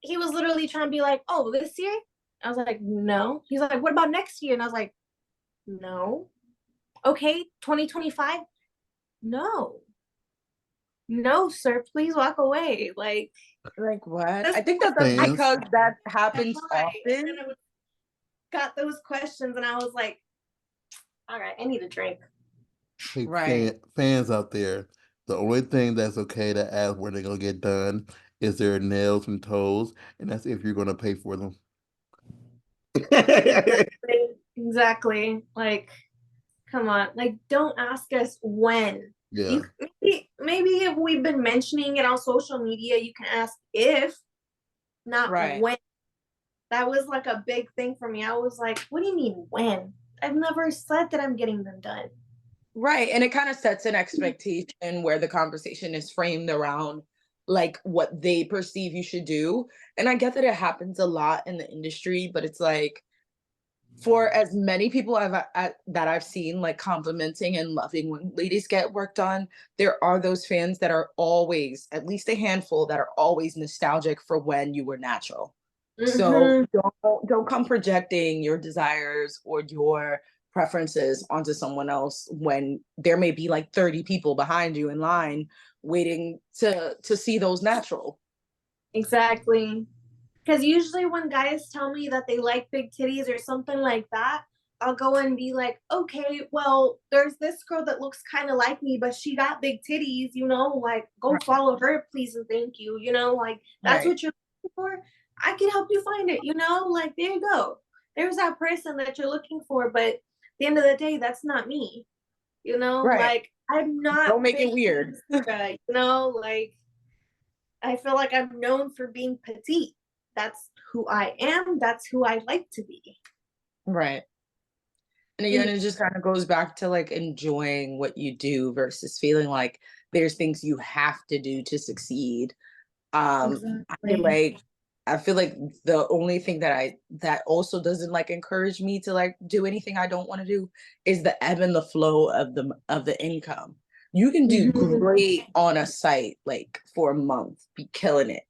he was literally trying to be like, oh, this year? I was like, no. He's like, what about next year? And I was like, no. Okay, 2025? No. No, sir, please walk away. Like, Like what? this I think that that's I Fans, because that can't happens lie. And often. then got those questions, and I was like, all right, I need a drink. hey, Right. fans out there, The only thing that's okay to ask when they're gonna get done is their nails and toes, and that's if you're gonna pay for them. Exactly. Exactly. Like, come on. Like, don't ask us when. Yeah, You maybe if we've been mentioning it on social media, you can ask if, not Right. when. That was like a big thing for me. I was like, what do you mean when? I've never said that I'm getting them done. Right. And it kind of sets an expectation where the conversation is framed around like what they perceive you should do. And I get that it happens a lot in the industry, but it's like for as many people that I've seen like complimenting and loving when ladies get work done, there are those fans that are always, at least a handful, that are always nostalgic for when you were natural. So Mm-hmm. don't come projecting your desires or your preferences onto someone else when there may be like 30 people behind you in line waiting to see those natural. Exactly. Because usually when guys tell me that they like big titties or something like that, I'll go and be like, okay, well, there's this girl that looks kind of like me, but she got big titties, like go Right. follow her, please and thank you, like that's Right. what you're looking for. I can help you find it, like there you go. There's that person that you're looking for, but at the end of the day, that's not me, Right. like I'm not Don't make it big weird. titties, like I feel like I'm known for being petite. That's who I am. That's who I like to be. Right. And again, And it just kind of goes back to like enjoying what you do versus feeling like there's things you have to do to succeed. I feel exactly. like I feel like the only thing that also doesn't like encourage me to like do anything I don't want to do is the ebb and the flow of the income. You can do Mhm. great on a site like for a month, be killing it.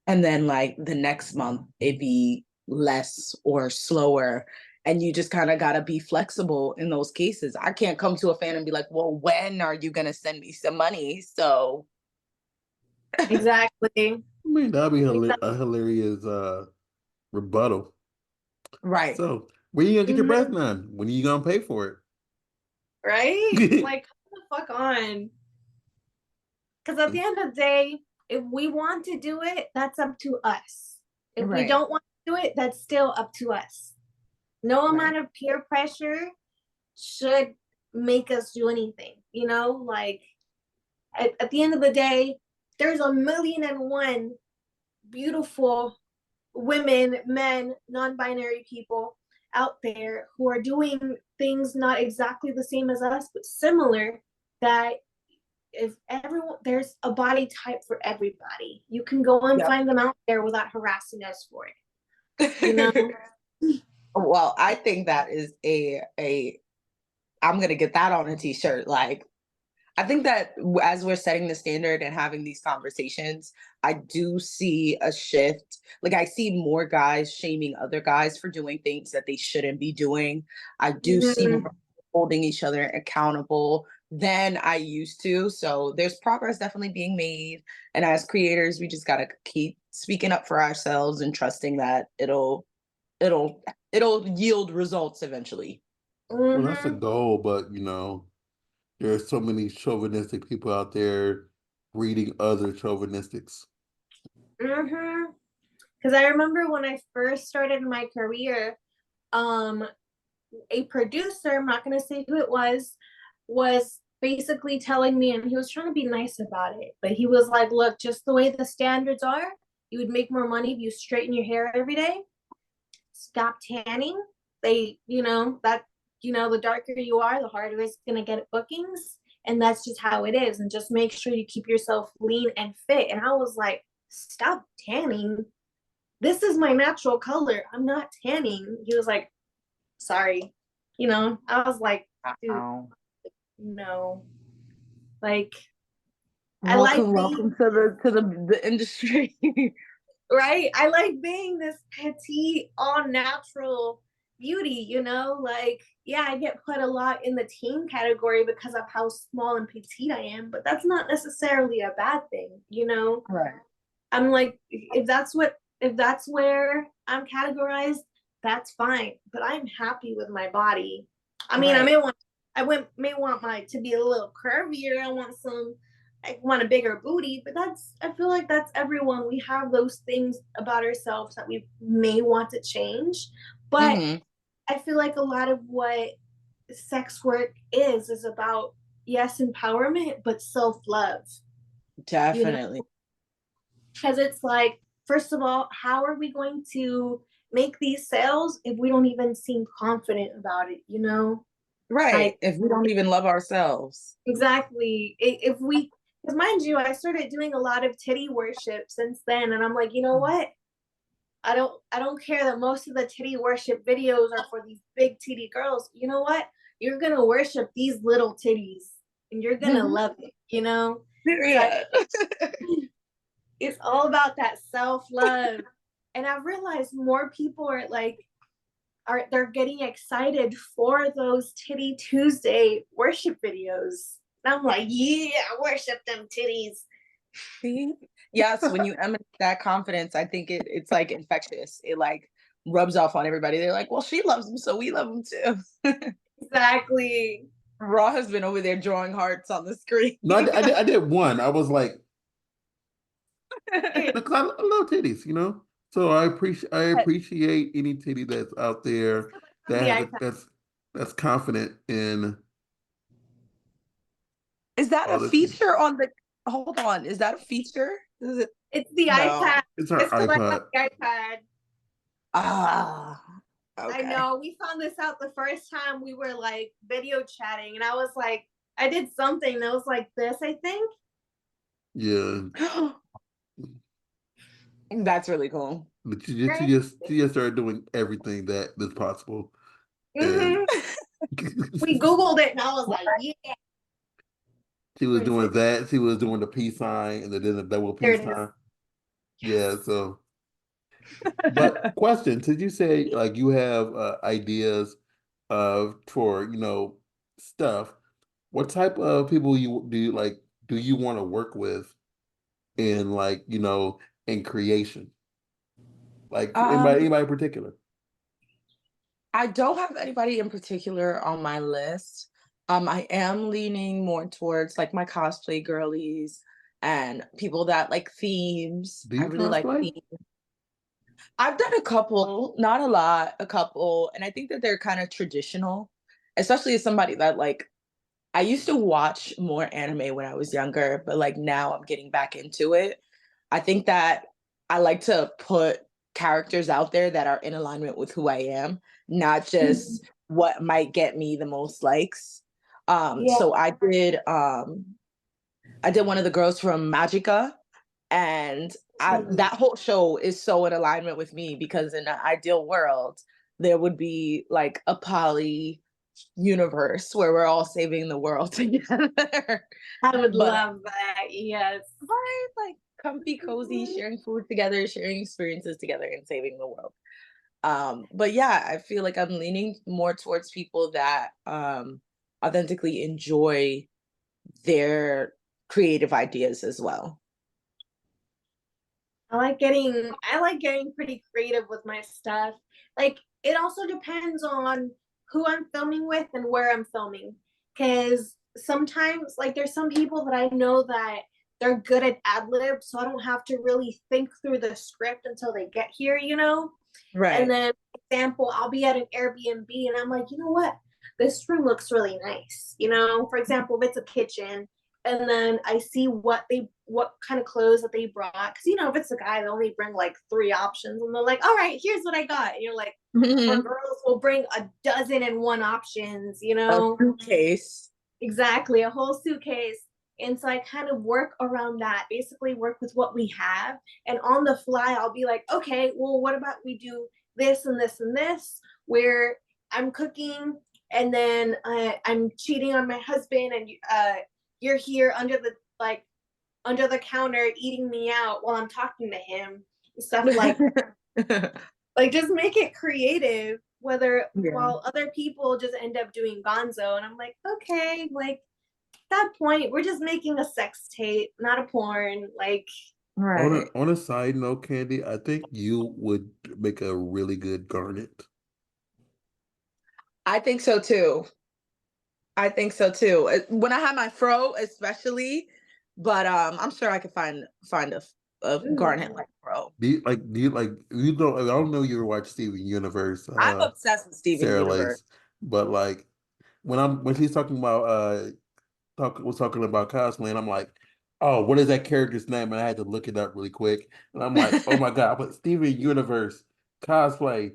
And then like the next month it be less or slower. And you just kind of gotta be flexible in those cases. I can't come to a fan and be like, well, when are you gonna send me some money? So Exactly. I mean that'd be Exactly. a hilarious rebuttal. Right. So when you gonna get your breath Mhm. done? When are you gonna pay for Right? it? Like, come the fuck on. Because at the end of the day, if we want to do it, that's up to us. If we right, don't want to do it, that's still up to us. No right. amount of peer pressure should make us do anything, like at the end of the day, there's a million and one beautiful women, men, non-binary people out there who are doing things not exactly the same as us, but similar. That if everyone, there's a body type for everybody. You can go and Yep. find them out there without harassing us for it. You know. Well, I think that is a I'm gonna get that on a t-shirt. Like I think that as we're setting the standard and having these conversations, I do see a shift. Like I see more guys shaming other guys for doing things that they shouldn't be doing. I do see Mhm. more holding each other accountable than I used to. So there's progress definitely being made. And as creators, we just gotta keep speaking up for ourselves and trusting that it'll it'll yield results eventually. Well, that's a Mhm. goal, but there are so many chauvinistic people out there breeding other chauvinistics. Mhm. Because I remember when I first started my career, um, a producer, I'm not going to say who it was basically telling me, and he was trying to be nice about it, but he was like, look, just the way the standards are, you would make more money if you straighten your hair every day, stop tanning. The darker you are, the harder it's going to get at bookings. And that's just how it is. And just make sure you keep yourself lean and fit. And I was like, stop tanning. This is my natural color. I'm not tanning. He was like, sorry. I was like, dude, Wow. no. Like, I like Welcome, being, welcome to the industry. right? I like being this petite, all natural beauty, Like, yeah, I get put a lot in the teen category because of how small and petite I am, but that's not necessarily a bad thing. Right. I'm like, if that's where I'm categorized, that's fine. But I'm happy with my body. I mean, Right. I may want my to be a little curvier. I want some I want a bigger booty, but I feel like that's everyone. We have those things about ourselves that we may want to change. But Hmm. I feel like a lot of what sex work is about, yes, empowerment, but self-love, you know? Definitely. Because it's like, first of all, how are we going to make these sales if we don't even seem confident about it, you know? Right. Like, If we don't even love ourselves. exactly. If we, because mind you, I started doing a lot of titty worship since then, and I'm like, you know what? I don't care that most of the titty worship videos are for these big titty girls. You know what? You're gonna worship these little titties, and you're gonna Mhm. love it. You know. So Period. it's all about that self love, and I've realized more people are like they're getting excited for those Titty Tuesday worship videos. And I'm like, yeah, worship them titties. See? Yes, when you emanate that confidence, I think it's like infectious. It like rubs off on everybody. They're like, well, she loves him, so we love him too. Exactly. Raw has been over there drawing hearts on the screen. No, I did one. I was like, Yeah. because I love titties, you know. So I appreciate any titty that's out there From that the has iPad. that's confident in Is that a all the things. feature on the hold on, is that a feature? Is it It's the iPad. no. It's her It's because I have iPod. the iPad. Ah, I okay. know. We found this out the first time we were like video chatting, and I was like, I did something that was like this, I think. Yeah, That's really cool. but Right? she just started doing everything that's possible, and Mm-hmm. We Googled it, and I was like, yeah. she was Where is doing it? that. She was doing the peace sign and then the double There peace it is. sign. Yeah. Yes. So, but question: did you say like you have ideas of for stuff? What type of people you like? Do you want to work with in like in creation? Like um, anybody in particular? I don't have anybody in particular on my list. I am leaning more towards like my cosplay girlies and people that like themes. Do I you really like cosplay? themes. I've done a couple, not a lot, a couple, and I think that they're kind of traditional, especially as somebody that like I used to watch more anime when I was younger, but like now I'm getting back into it. I think that I like to put characters out there that are in alignment with who I am, not Mhm. just what might get me the most likes. Yeah. So I did one of the girls from Magica, and Mhm. that whole show is so in alignment with me because in an ideal world, there would be like a poly universe where we're all saving the world together. I would But love that. Yes. right, like comfy, cozy, sharing food together, sharing experiences together, and saving the world. But yeah, I feel like I'm leaning more towards people that authentically enjoy their creative ideas as well. I like getting pretty creative with my stuff. Like it also depends on who I'm filming with and where I'm filming. Cause sometimes like there's some people that I know that they're good at ad lib, so I don't have to really think through the script until they get here, you know? And Right. then, for example, I'll be at an Airbnb and I'm like, you know what? This room looks really nice. You know, for example, if it's a kitchen, and then I see what kind of clothes that they brought. Because if it's a guy, they only bring like three options, and they're like, all right, here's what I got. And you're like, or Mhm. girls will bring a dozen and one options. A suitcase. Exactly, a whole suitcase. And so I kind of work around that, basically work with what we have. And on the fly, I'll be like, okay, well, what about we do this and this and this, where I'm cooking and then I'm cheating on my husband, and you're here under the counter eating me out while I'm talking to him, stuff like just make it creative, whether Yeah. while other people just end up doing gonzo. And I'm like, okay, like that point, we're just making a sex tape, not a porn. Like, Right. On a side note, Candy, I think you would make a really good Garnet. I think so too. I think so too. When I have my fro, especially, but I'm sure I could find a Garnet like bro. Do you like you don't I don't know you ever watch Steven Universe, I'm obsessed with Steven Sarah Universe. Lace, but like when she's talking about was talking about cosplaying, I'm like, oh, what is that character's name? And I had to look it up really quick. And I'm like, oh my God, but Steven Universe, cosplay,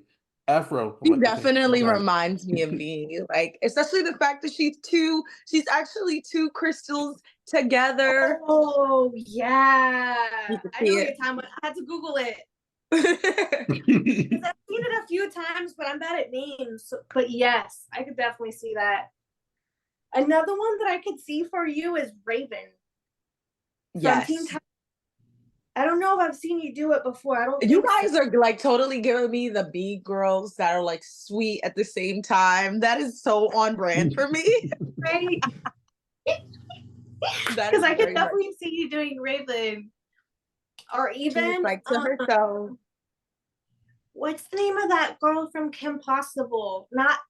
Afro. I'm She like, okay, I definitely got reminds me of it. me, like especially the fact that she's actually two crystals together. Oh yeah, You can I know see what it. you're talking about. I had to Google it. I've seen it a few times, but I'm bad at names. But yes, I could definitely see that. Another one that I could see for you is Raven from Teen Yes. Titans. I don't know if I've seen you do it before. I don't You think so. guys are like totally giving me the big girls that are like sweet at the same time. That is so on brand for me. Right? That Because is I could very much. definitely see you doing Raven. Or She was even like to herself. what's the name of that girl from Kim Possible? Not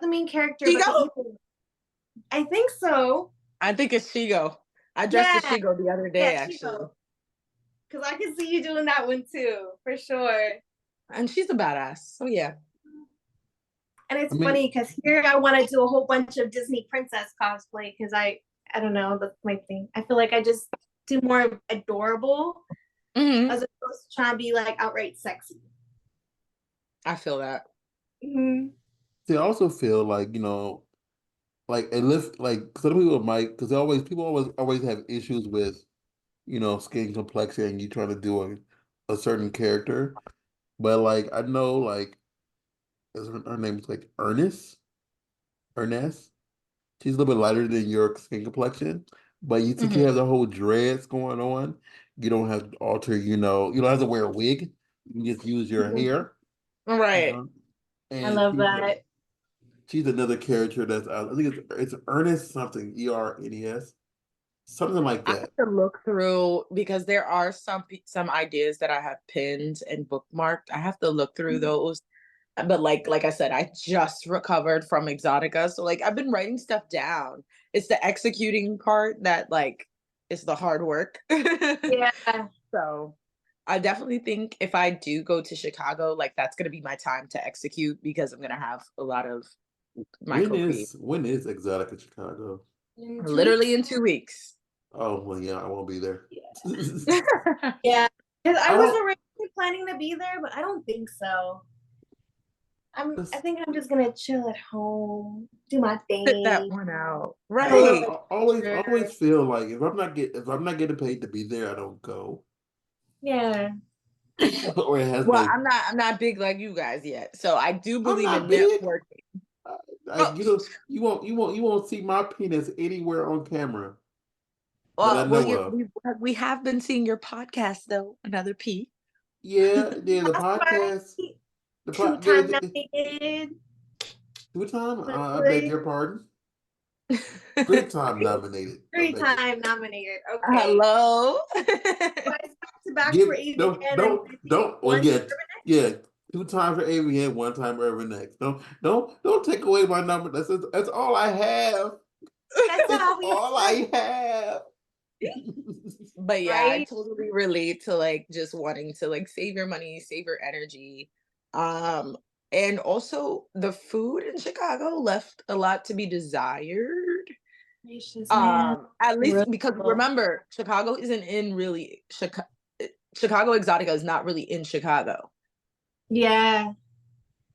the main character, but the Shigo? evil. I think so. I think it's Shigo. I dressed as Yeah, Shigo the other day, yeah, she actually. goes. Because I can see you doing that one too, for sure. And she's a badass. So yeah. And I it's mean, funny because here I want to do a whole bunch of Disney princess cosplay because I don't know, that's my thing. I feel like I just do more adorable Hmm. as opposed to trying to be like outright sexy. I feel that. Mm-hmm. see, I also feel like, like it lift like some people might because people always have issues with, skin complexion and you trying to do a certain character. But like I know like her name's like Ernest. She's a little bit lighter than your skin complexion, but since you Hmm. have the whole dreads going on, you don't have to alter, you don't have to wear a wig. You can just use your hair, you Right. know. I And love that. she's another character that's I think it's Ernest something, Ernes, something like I that. have to look through because there are some ideas that I have pinned and bookmarked. I have to look through those. But like I said, I just recovered from Exotica. So like I've been writing stuff down. It's the executing part that like is the hard work. Yeah. So I definitely think if I do go to Chicago, like that's gonna be my time to execute because I'm gonna have a lot of my co-create When is Exotica Chicago? In 2 weeks? literally in 2 weeks. Oh well, yeah, I won't be there. Yeah. Yeah. Because I I was won't. originally planning to be there, but I don't think so. I This- think I'm just gonna chill at home, do my Sit that thing, one out. have a little Right. bit of always feel like if I'm not getting paid to be there, I don't go. yeah. Or it has Well, no. I'm not big like you guys yet. So I do I'm believe not in big. networking. Like Well, you won't see my penis anywhere on camera that I well, know of. we have been seeing your podcast though. Another P. Yeah, yeah. The That's podcast, right. the Two pod, yeah. time nominated. Two time. I beg Really? your pardon. 3 time nominated. I Three beg your. time nominated. Okay. Hello. Twice back to back for Give AVN and I think don't well one yeah for yeah 2 times for AVN, 1 time for Urban Next. Don't take away my number. That's all I have. that's It's all we all have, I have. But yeah, I right? totally relate to like just wanting to like save your money, save your energy. Um, and also the food in Chicago left a lot to be desired. Gracious man. At least Really because cool. remember, Chicago isn't in really Chicago Exotica is not really in Chicago. Yeah.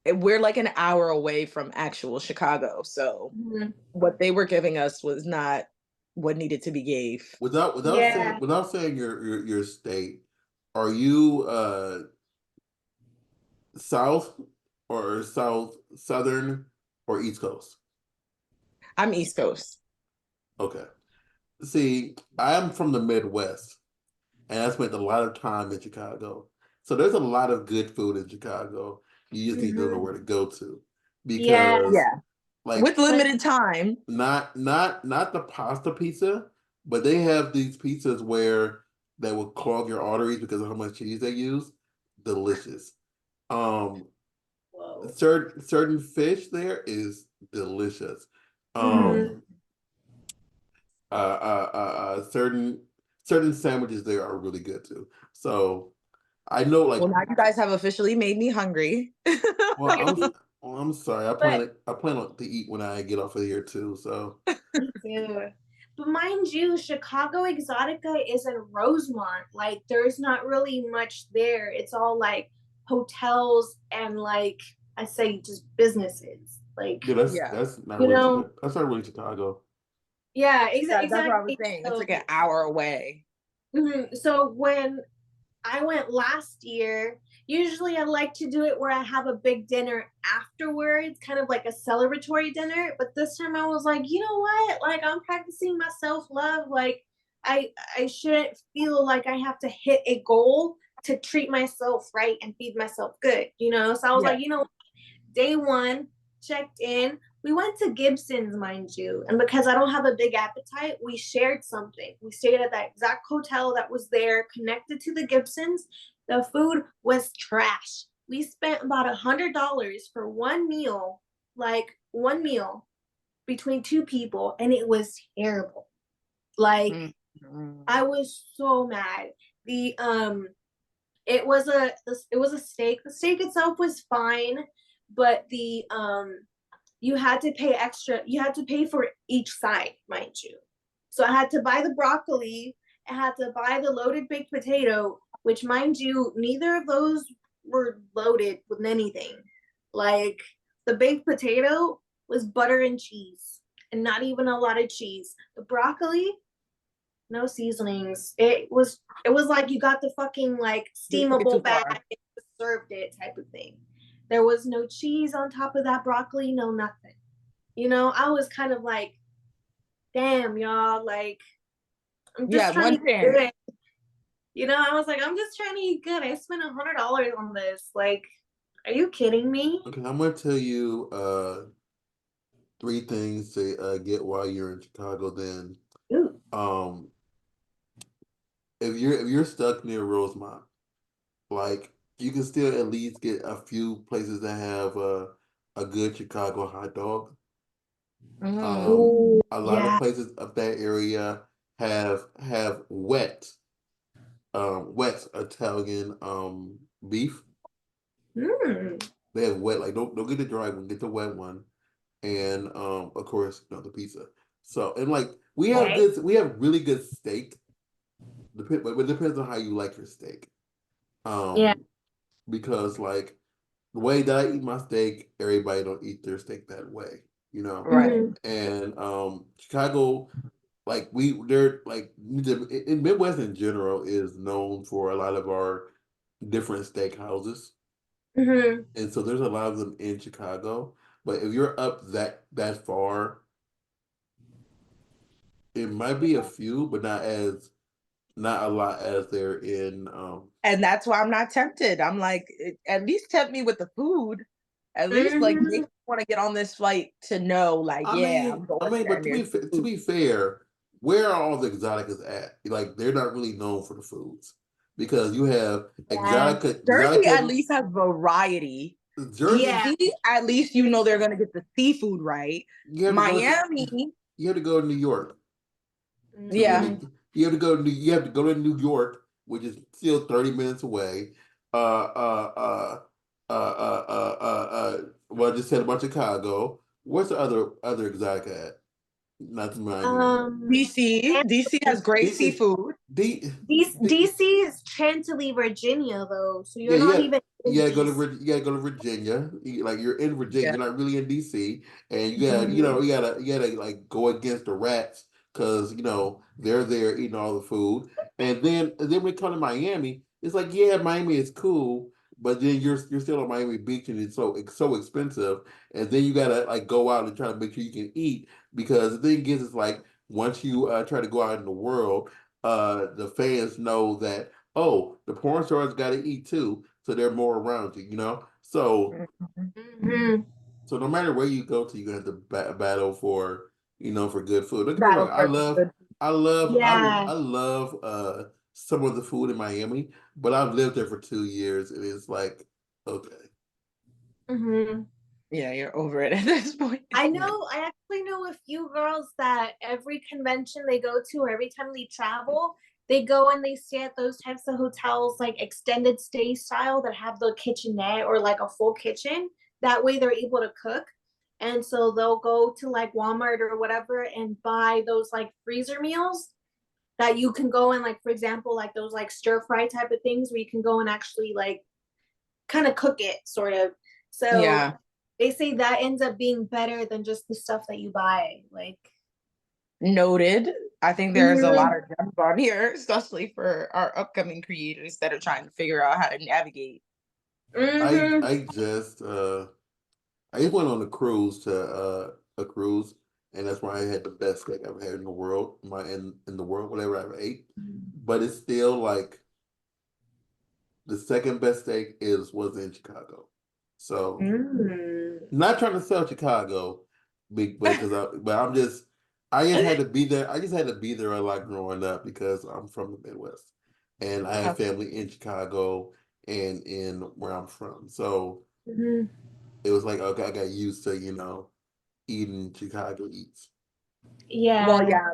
We're like an hour away from actual Chicago. So Mhm. what they were giving us was not what needed to be gave. Yeah. Without saying your state, are you south or southern or east coast? I'm East Coast. Okay. See, I'm from the Midwest. And I spent a lot of time in Chicago. So there's a lot of good food in Chicago. You just need to know Mhm. where to go to. Yeah. Because Yeah. With like Like, limited time. not the pasta pizza, but they have these pizzas where they will clog your arteries because of how much cheese they use. Delicious. Um whoa. certain fish there is delicious. Mhm. Um certain certain sandwiches there are really good too. So I know, like, Well, now you guys have officially made me hungry. well, I'm sorry. But I plan on to eat when I get off of here too. So me too. But mind you, Chicago Exotica is in Rosemont. Like, there's not really much there. It's all like hotels and like I say, just businesses. Like, yeah, Yeah. you know, That's not really Chicago. yeah, That's what I was exactly. saying. It's So, like an hour away. so when I went last year. Usually I like to do it where I have a big dinner afterwards, kind of like a celebratory dinner. But this time I was like, you know what? Like I'm practicing my self-love. Like I shouldn't feel like I have to hit a goal to treat myself right and feed myself good, you know? So I was Yeah. like, day one, checked in. We went to Gibson's, mind you. And because I don't have a big appetite, we shared something. We stayed at that exact hotel that was there, connected to the Gibsons. The food was trash. We spent about $100 for one meal, like one meal between two people, and it was terrible. Like Mm-hmm. I was so mad. The it was a steak. The steak itself was fine, but the you had to pay extra. You had to pay for each side, mind you. So I had to buy the broccoli. I had to buy the loaded baked potato, which, mind you, neither of those were loaded with anything. Like the baked potato was butter and cheese, and not even a lot of cheese. The broccoli, no seasonings. It was like you got the fucking like You took it too steamable bag far. and served it type of thing. There was no cheese on top of that broccoli, no nothing. I was kind of like, damn, y'all, like I'm Yeah, just trying to one eat chance. good. I was like, I'm just trying to eat good. I spent $100 on this. Like, are you kidding me? Okay, I'm gonna tell you three things to get while you're in Chicago. Then, Ooh. um, if you're stuck near Rosemont, like you can still at least get a few places that have a good Chicago hot dog. Mm. Um, Ooh, a lot of yeah. places up that area have wet Italian beef. Mm. They have wet, like don't get the dry one, get the wet one, and of course the pizza. So and like Okay. we have really good steak. But it depends on how you like your steak. Yeah. Um, because like the way that I eat my steak, everybody don't eat their steak that way, you know. Right. Mm-hmm. And Chicago, like they're like in Midwest in general is known for a lot of our different steak houses, Mm-hmm. and so there's a lot of them in Chicago. But if you're up that far, it might be a few, but not a lot as they're in. And that's why I'm not tempted. I'm like, at least tempt me with the food. At least like make Mm-hmm. me want to get on this flight to know, like, yeah, I'm I going mean, there but and there's to food. be fair, where are all the exoticas at? Like, they're not really known for the foods because you have Yeah. Jersey at exotica. least has variety. Jersey, Yeah. DC, at least you know they're gonna get the seafood right. you have to go. Miami, You have to go to New York to yeah. Mm-hmm. really. You have to go to New York, which is still 30 minutes away. Uh, uh, uh, well, I just said about Chicago. What's the other exotica at? Not to Miami. Um, DC has great DC, seafood. D, D, DC is Chantilly, Virginia, though, so you're Yeah, not even in DC. You gotta go to Virginia. Like you're in Virginia, Yeah. you're not really in DC, and Mhm. you gotta like go against the rats because they're there eating all the food, and then when we come to Miami, it's like yeah, Miami is cool, but then you're still on Miami Beach and it's so expensive, and then you gotta like go out and try to make sure you can eat because the thing is, it's like once you try to go out in the world, the fans know that oh, the porn stars got to eat too, so they're more around you, you know. Mhm. Mhm. So no matter where you go to, you're gonna have to battle for for good food. Don't get me wrong, Battle for good. Yeah. I love some of the food in Miami, but I've lived there for 2 years, and it's like okay, Mhm. Yeah, you're over it at this point. yeah, I actually know a few girls that every convention they go to or every time they travel, they go and they stay at those types of hotels, like extended stay style, that have the kitchenette or like a full kitchen. That way they're able to cook. And so they'll go to like Walmart or whatever and buy those like freezer meals that you can go and, like, for example, like those like stir fry type of things where you can go and actually like kind of cook it, sort of. So Yeah. they say that ends up being better than just the stuff that you buy. Like, Noted. I think there's a mhm, lot of gems on here, especially for our upcoming creators that are trying to figure out how to navigate. I mhm, I just uh I just went on a cruise to a cruise, and that's where I had the best steak I've had in the world, in the world, whatever I've ate. But it's still like the second best steak is was in Chicago. So mm. not trying to sell Chicago, big, but I'm just I just had to be there. I just had to be there a lot growing up because I'm from the Midwest, and I have Okay. family in Chicago and in where I'm from. So Mhm. it was like okay, I got used to eating Chicago eats. Well, Yeah. yeah,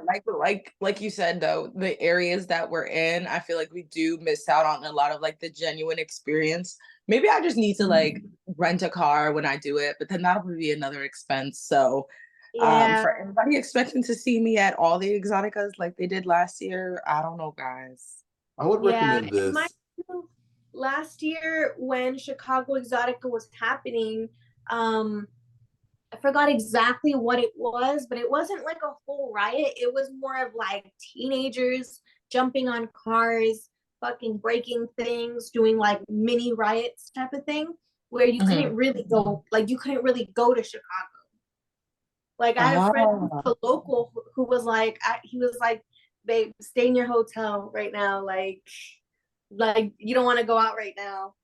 like you said though, the areas that we're in, I feel like we do miss out on a lot of like the genuine experience. Maybe I just need to like rent a car when I do it, but then that'll be another expense. So, Yeah. for anybody expecting to see me at all the Exoticas like they did last year, I don't know, guys. I would Yeah. recommend And my this. last year when Chicago Exotica was happening, um, I forgot exactly what it was, but it wasn't like a whole riot. It was more of like teenagers jumping on cars, fucking breaking things, doing like mini riots type of thing, where you Mhm. couldn't really go, like you couldn't really go to Chicago. Like I had a friend who's Oh, a local who was like, he was like, babe, stay in your hotel right now. Like you don't want to go out right now.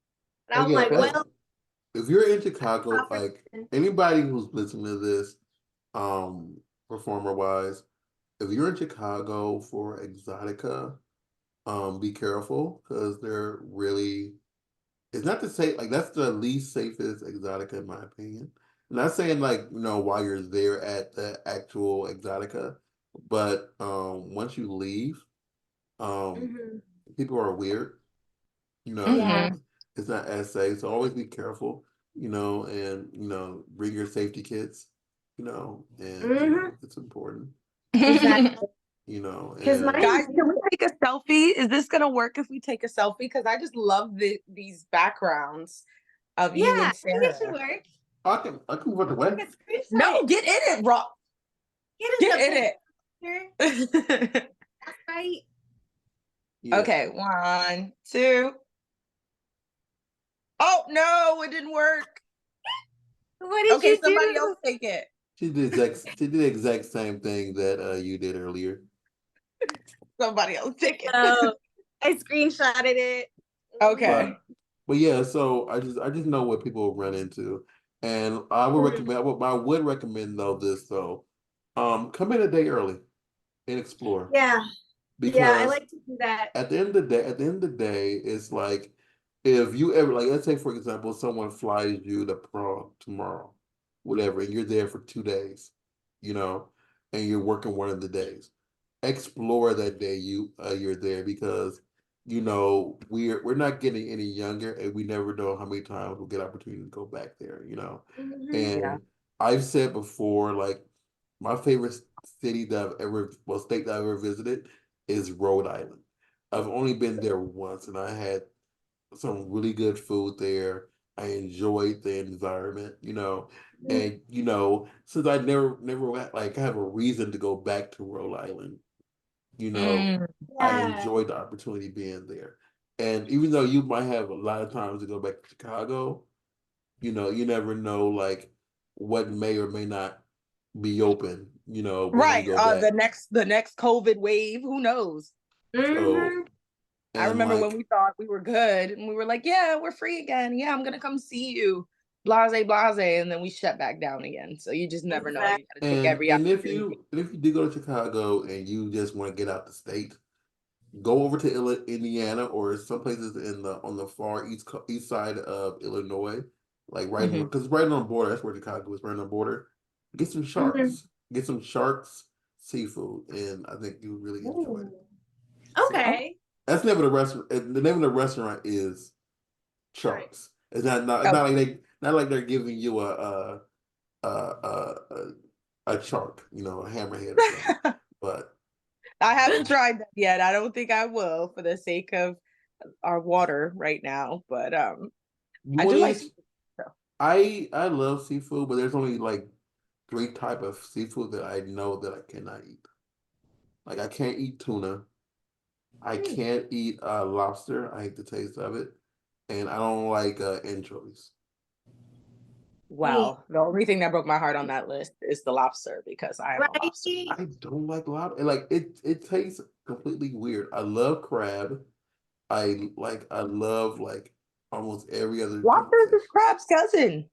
And Oh I'm yeah, like, that's well, if you're in Chicago, offer. like anybody who's listening to this, um, performer wise, if you're in Chicago for Exotica, be careful because they're really. It's not to say like that's the least safest Exotica in my opinion. I'm not saying like while you're there at the actual Exotica, but once you leave, um, Mhm. people are weird, Yeah. and it's not as safe. So always be careful, and bring your safety kits, and Hmm. it's important, Exactly. Because and mine, Guys, can we take a selfie? Is this gonna work if we take a selfie? Because I just love these backgrounds of yeah, you I and think it should Sarah. work. I can put the I way. can screenshot No, it. get in it, Rob. Get in Get the in picture. it. That's right. Yeah, Okay, 1, 2. Oh no, it didn't work. What did Okay, you somebody else do? take it. she did the exact same thing that you did earlier. Somebody else take it. Oh, I screenshotted it. Okay. But but yeah, so I just know what people run into, and I would Mhm. recommend. I would recommend though this though, come in a day early and explore Yeah, yeah, I because like to do that. at the end of the day, it's like if you ever like let's say for example someone flies you to Prague tomorrow, whatever, and you're there for 2 days, you know, and you're working one of the days, explore that day you're there because we're not getting any younger and we never know how many times we'll get opportunity to go back there. Hmm. Yeah. And I've said before, like my favorite city that I've ever well state that I've ever visited is Rhode Island. I've only been there once and I had some really good food there. I enjoyed the environment. And since I never like have a reason to go back to Rhode Island, you know, Mm, I Yeah. enjoyed the opportunity being there. And even though you might have a lot of times to go back to Chicago, you never know like what may or may not be open, when you right. go back. The next COVID wave, who knows? So, Hmm. I and remember when like, we thought we were good and we were like, yeah, we're free again. Yeah, I'm gonna come see you. Blase, blase. And then we shut back down again. So you just never know. Exactly. You gotta take and every and if opportunity. you do go to Chicago and you just want to get out the state, go over to Indiana or some places on the far east side of Illinois, like right Mhm. because right on the border. That's where Chicago is, right on the border. Get some Hmm. sharks. Get some sharks seafood, and I think you would really enjoy it. Ooh. So Okay. that's the name of the restaurant. The name of the restaurant is Right. Sharks. It's Oh. not like not like they're giving you a shark, you know, a hammerhead or something. But I haven't tried that yet. I don't think I will for the sake of our water right now. But you I want do to like eat? seafood, so. I love seafood, but there's only like three type of seafood that I know that I cannot eat. Like I can't eat tuna. I Hmm. can't eat lobster. I hate the taste of it, and I don't like anchovies. Wait, Wow. The only thing that broke my heart on that list is the lobster because I am a lobster. right? I don't like lobster. Like it tastes completely weird. I love crab. I love like almost every other kind of Lobster is fish. crab's cousin.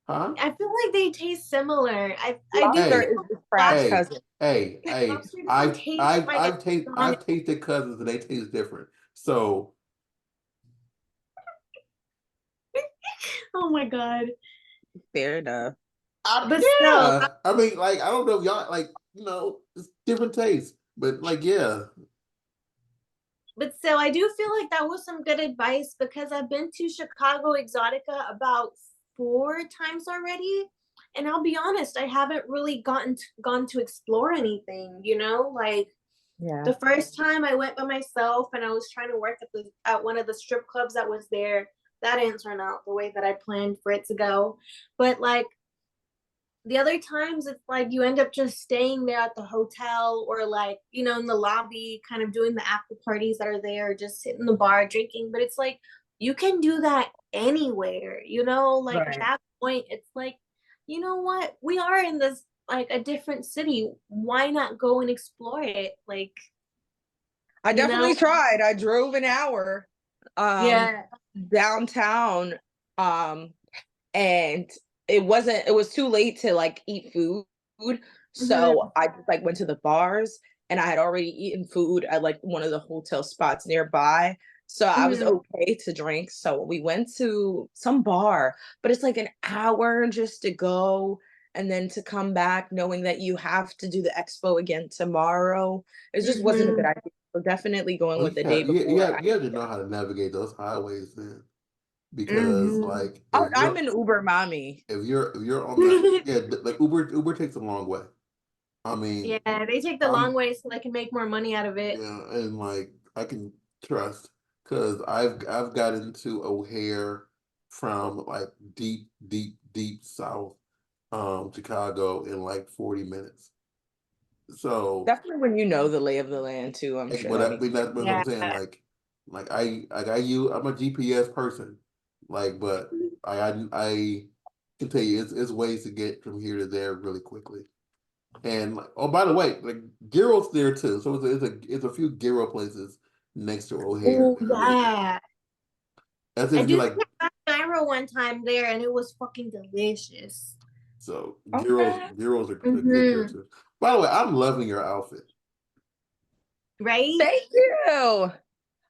Huh? I feel like they taste similar. I do Lobster Hey, feel is the like crab's hey, cousin. hey. lobster doesn't taste like exotic. I've tasted cousins and they taste different. So Oh my god. Fair enough. But still, yeah. I mean, like I don't know if y'all like, you know, it's different tastes. But like yeah. I do feel like that was some good advice because I've been to Chicago Exotica about 4 times already. And I'll be honest, I haven't really gone to explore anything, you know? Like Yeah. the first time I went by myself and I was trying to work at one of the strip clubs that was there, that didn't turn out the way that I planned for it to go. But like the other times it's like you end up just staying there at the hotel or like in the lobby kind of doing the after parties that are there, just sitting in the bar drinking, but it's like you can do that anywhere, like at Right. that point it's like, you know what, we are in this like a different city, why not go and explore it, like, I you know definitely tried. I drove an hour um yeah. downtown um and it was too late to like eat food. So Hmm. I just like went to the bars and I had already eaten food at like one of the hotel spots nearby. So I was Hmm. okay to drink. So we went to some bar, but it's like an hour just to go and then to come back knowing that you have to do the expo again tomorrow. It just wasn't a good Hmm. idea. So definitely going Well, with the day before. you have to know how to navigate those highways then. Because Hmm. like I'm an Uber mommy. if you're on that yeah, like Uber takes a long way. I mean, Yeah, they take the long I'm way so they can make more money out of it. yeah, and like I can trust because I've got into O'Hare from like deep south Chicago in like 40 minutes. So Definitely when you know the lay of the land too, I'm like, sure but that I makes mean that's what I'm Yeah. saying. Like I'm a GPS person. Like, but I can tell you it's ways to get from here to there really quickly. And like, oh, by the way, like Giro's there too. So it's a few Giro places next to O'Hare Oh that are really good. yeah. That's I if you do like. think I had gyro one time there and it was fucking delicious. So okay. Giro's are good there Mm-hmm. too. By the way, I'm loving your outfit. Right? Thank you.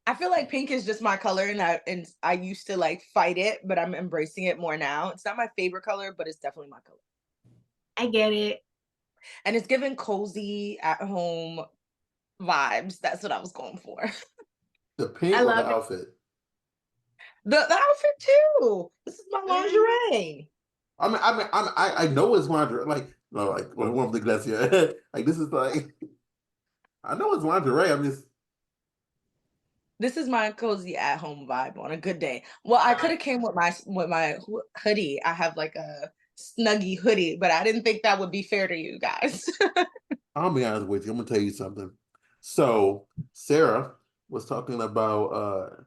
I feel like pink is just my color and I used to like fight it, but I'm embracing it more now. It's not my favorite color, but it's definitely my color. I get it. And it's giving cozy at home vibes. That's what I was going for. The I pink or the love it. outfit? The outfit too. This is my Mhm. lingerie. I know it's lingerie. Like no, like one of the glass here. Like this is like I know it's lingerie. I'm just This is my cozy at home vibe on a good day. Well, I could have came with my hoodie. I have like a snuggy hoodie, but I didn't think that would be fair to you guys. I'll be honest with you. I'm gonna tell you something. So Sarah was talking about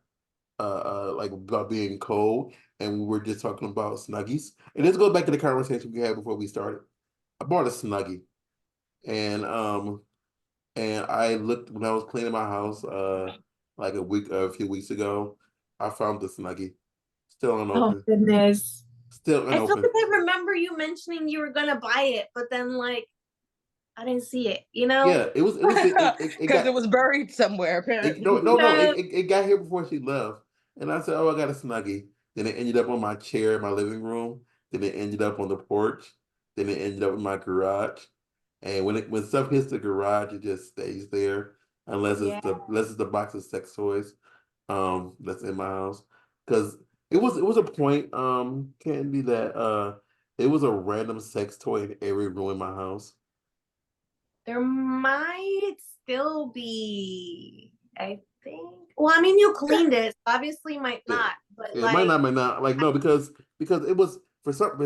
like about being cold, and we were just talking about snuggies. And this goes back to the conversation we had before we started. I bought a snuggie, and I looked when I was cleaning my house like a few weeks ago. I found the snuggie still Oh unopened, goodness. still I feel unopened. like I remember you mentioning you were gonna buy it, but then like I didn't see it, you know? Yeah, it Because got it was buried somewhere, no, apparently. no. Yeah. It got here before she left, and I said, "Oh, I got a snuggie." Then it ended up on my chair in my living room. Then it ended up on the porch. Then it ended up in my garage. And when stuff hits the garage, it just stays there. unless Yeah. it's the box of sex toys that's in my house. Because it was a point, Candy, that it was a random sex toy in every room in my house. There might still be, I think. Well, I mean, you cleaned it, so obviously might Yeah. not, but It might like, not, might not, like, no, because it was for some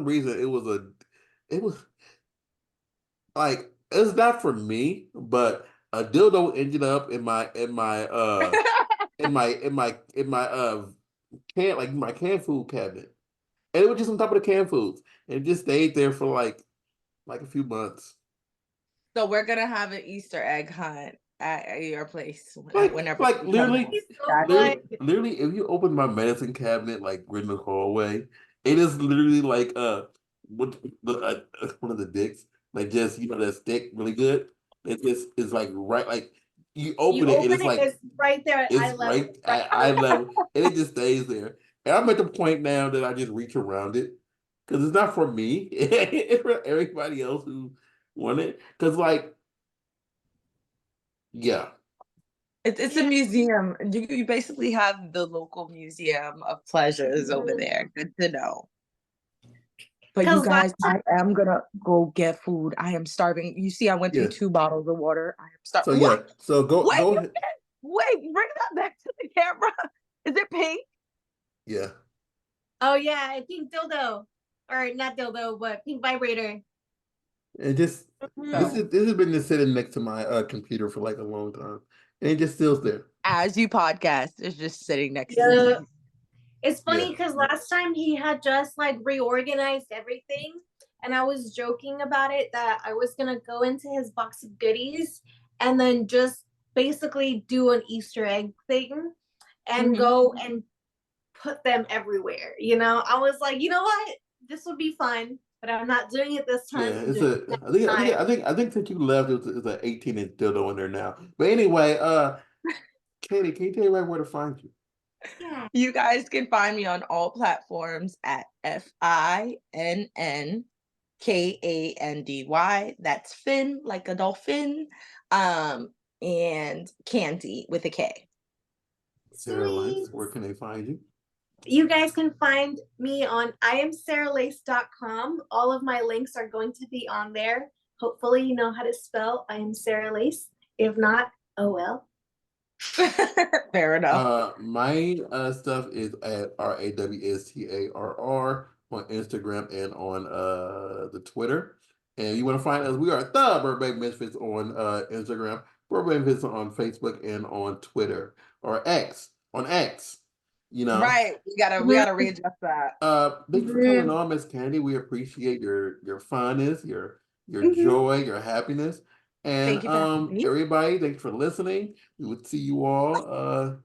reason it was like, it's not for me, but a dildo ended up in my my canned food cabinet. And it was just on top of the canned foods. And it just stayed there for like a few months. So we're gonna have an Easter egg hunt at your place Like whenever like we come literally home. it's so Got fun. you? literally if you open my medicine cabinet like in the hallway, it is literally like what one of the dicks, like, just, that stick really good. It just is like right, like, you You open it and open it's it, like it's right there at eye it's level, right right? at eye level, and it just stays there. And I'm at the point now that I just reach around it because it's not for me. It's for everybody else who want it. Because, like, yeah, It's a Yeah. museum. You basically have the local museum of pleasures over there. Good to know. But you Because last guys, time, I am gonna go get food. I am starving. You see, I went through yeah. 2 bottles of water. I am So starving. What? yeah, so Wait, go ahead. wait, bring that back to the camera. Is it pink? Yeah, oh yeah, I think dildo, or not dildo, but pink vibrator. and just Mhm. this has been just sitting next to my computer for like a long time, and it just still there. As you podcast, it's just sitting next to Yeah. me. It's Yeah, funny because last time he had just like reorganized everything, and I was joking about it that I was gonna go into his box of goodies and then just basically do an Easter egg thing and Mhm. go and put them everywhere. I was like, you know what? This would be fun, but I'm not doing it this time. yeah. I'm It's doing a. it next time. I think since you left, it's an 18-inch dildo in there now. But anyway, Katie, can you tell everybody where to find you? Yeah. You guys can find me on all platforms at FINNKANDY. That's Finn, like a dolphin, and Candy with a K. Sarah Sweet. Lance, where can they find you? You guys can find me on iamsarahLace.com. All of my links are going to be on there. Hopefully, you know how to spell I am Sarah Lace. If not, oh well. Fair enough. My stuff is at RAWSTARR on Instagram and on the Twitter. And you want to find us, we are the Burbank Misfits on Instagram, Burbank Misfits on Facebook and on Twitter, or X, on X, you know. Right. We gotta readjust that. Thank you for coming on, Miss Candy. We appreciate your fondness, your Mhm. joy, your happiness. And Thank you for having me. everybody, thanks for listening. We would see you all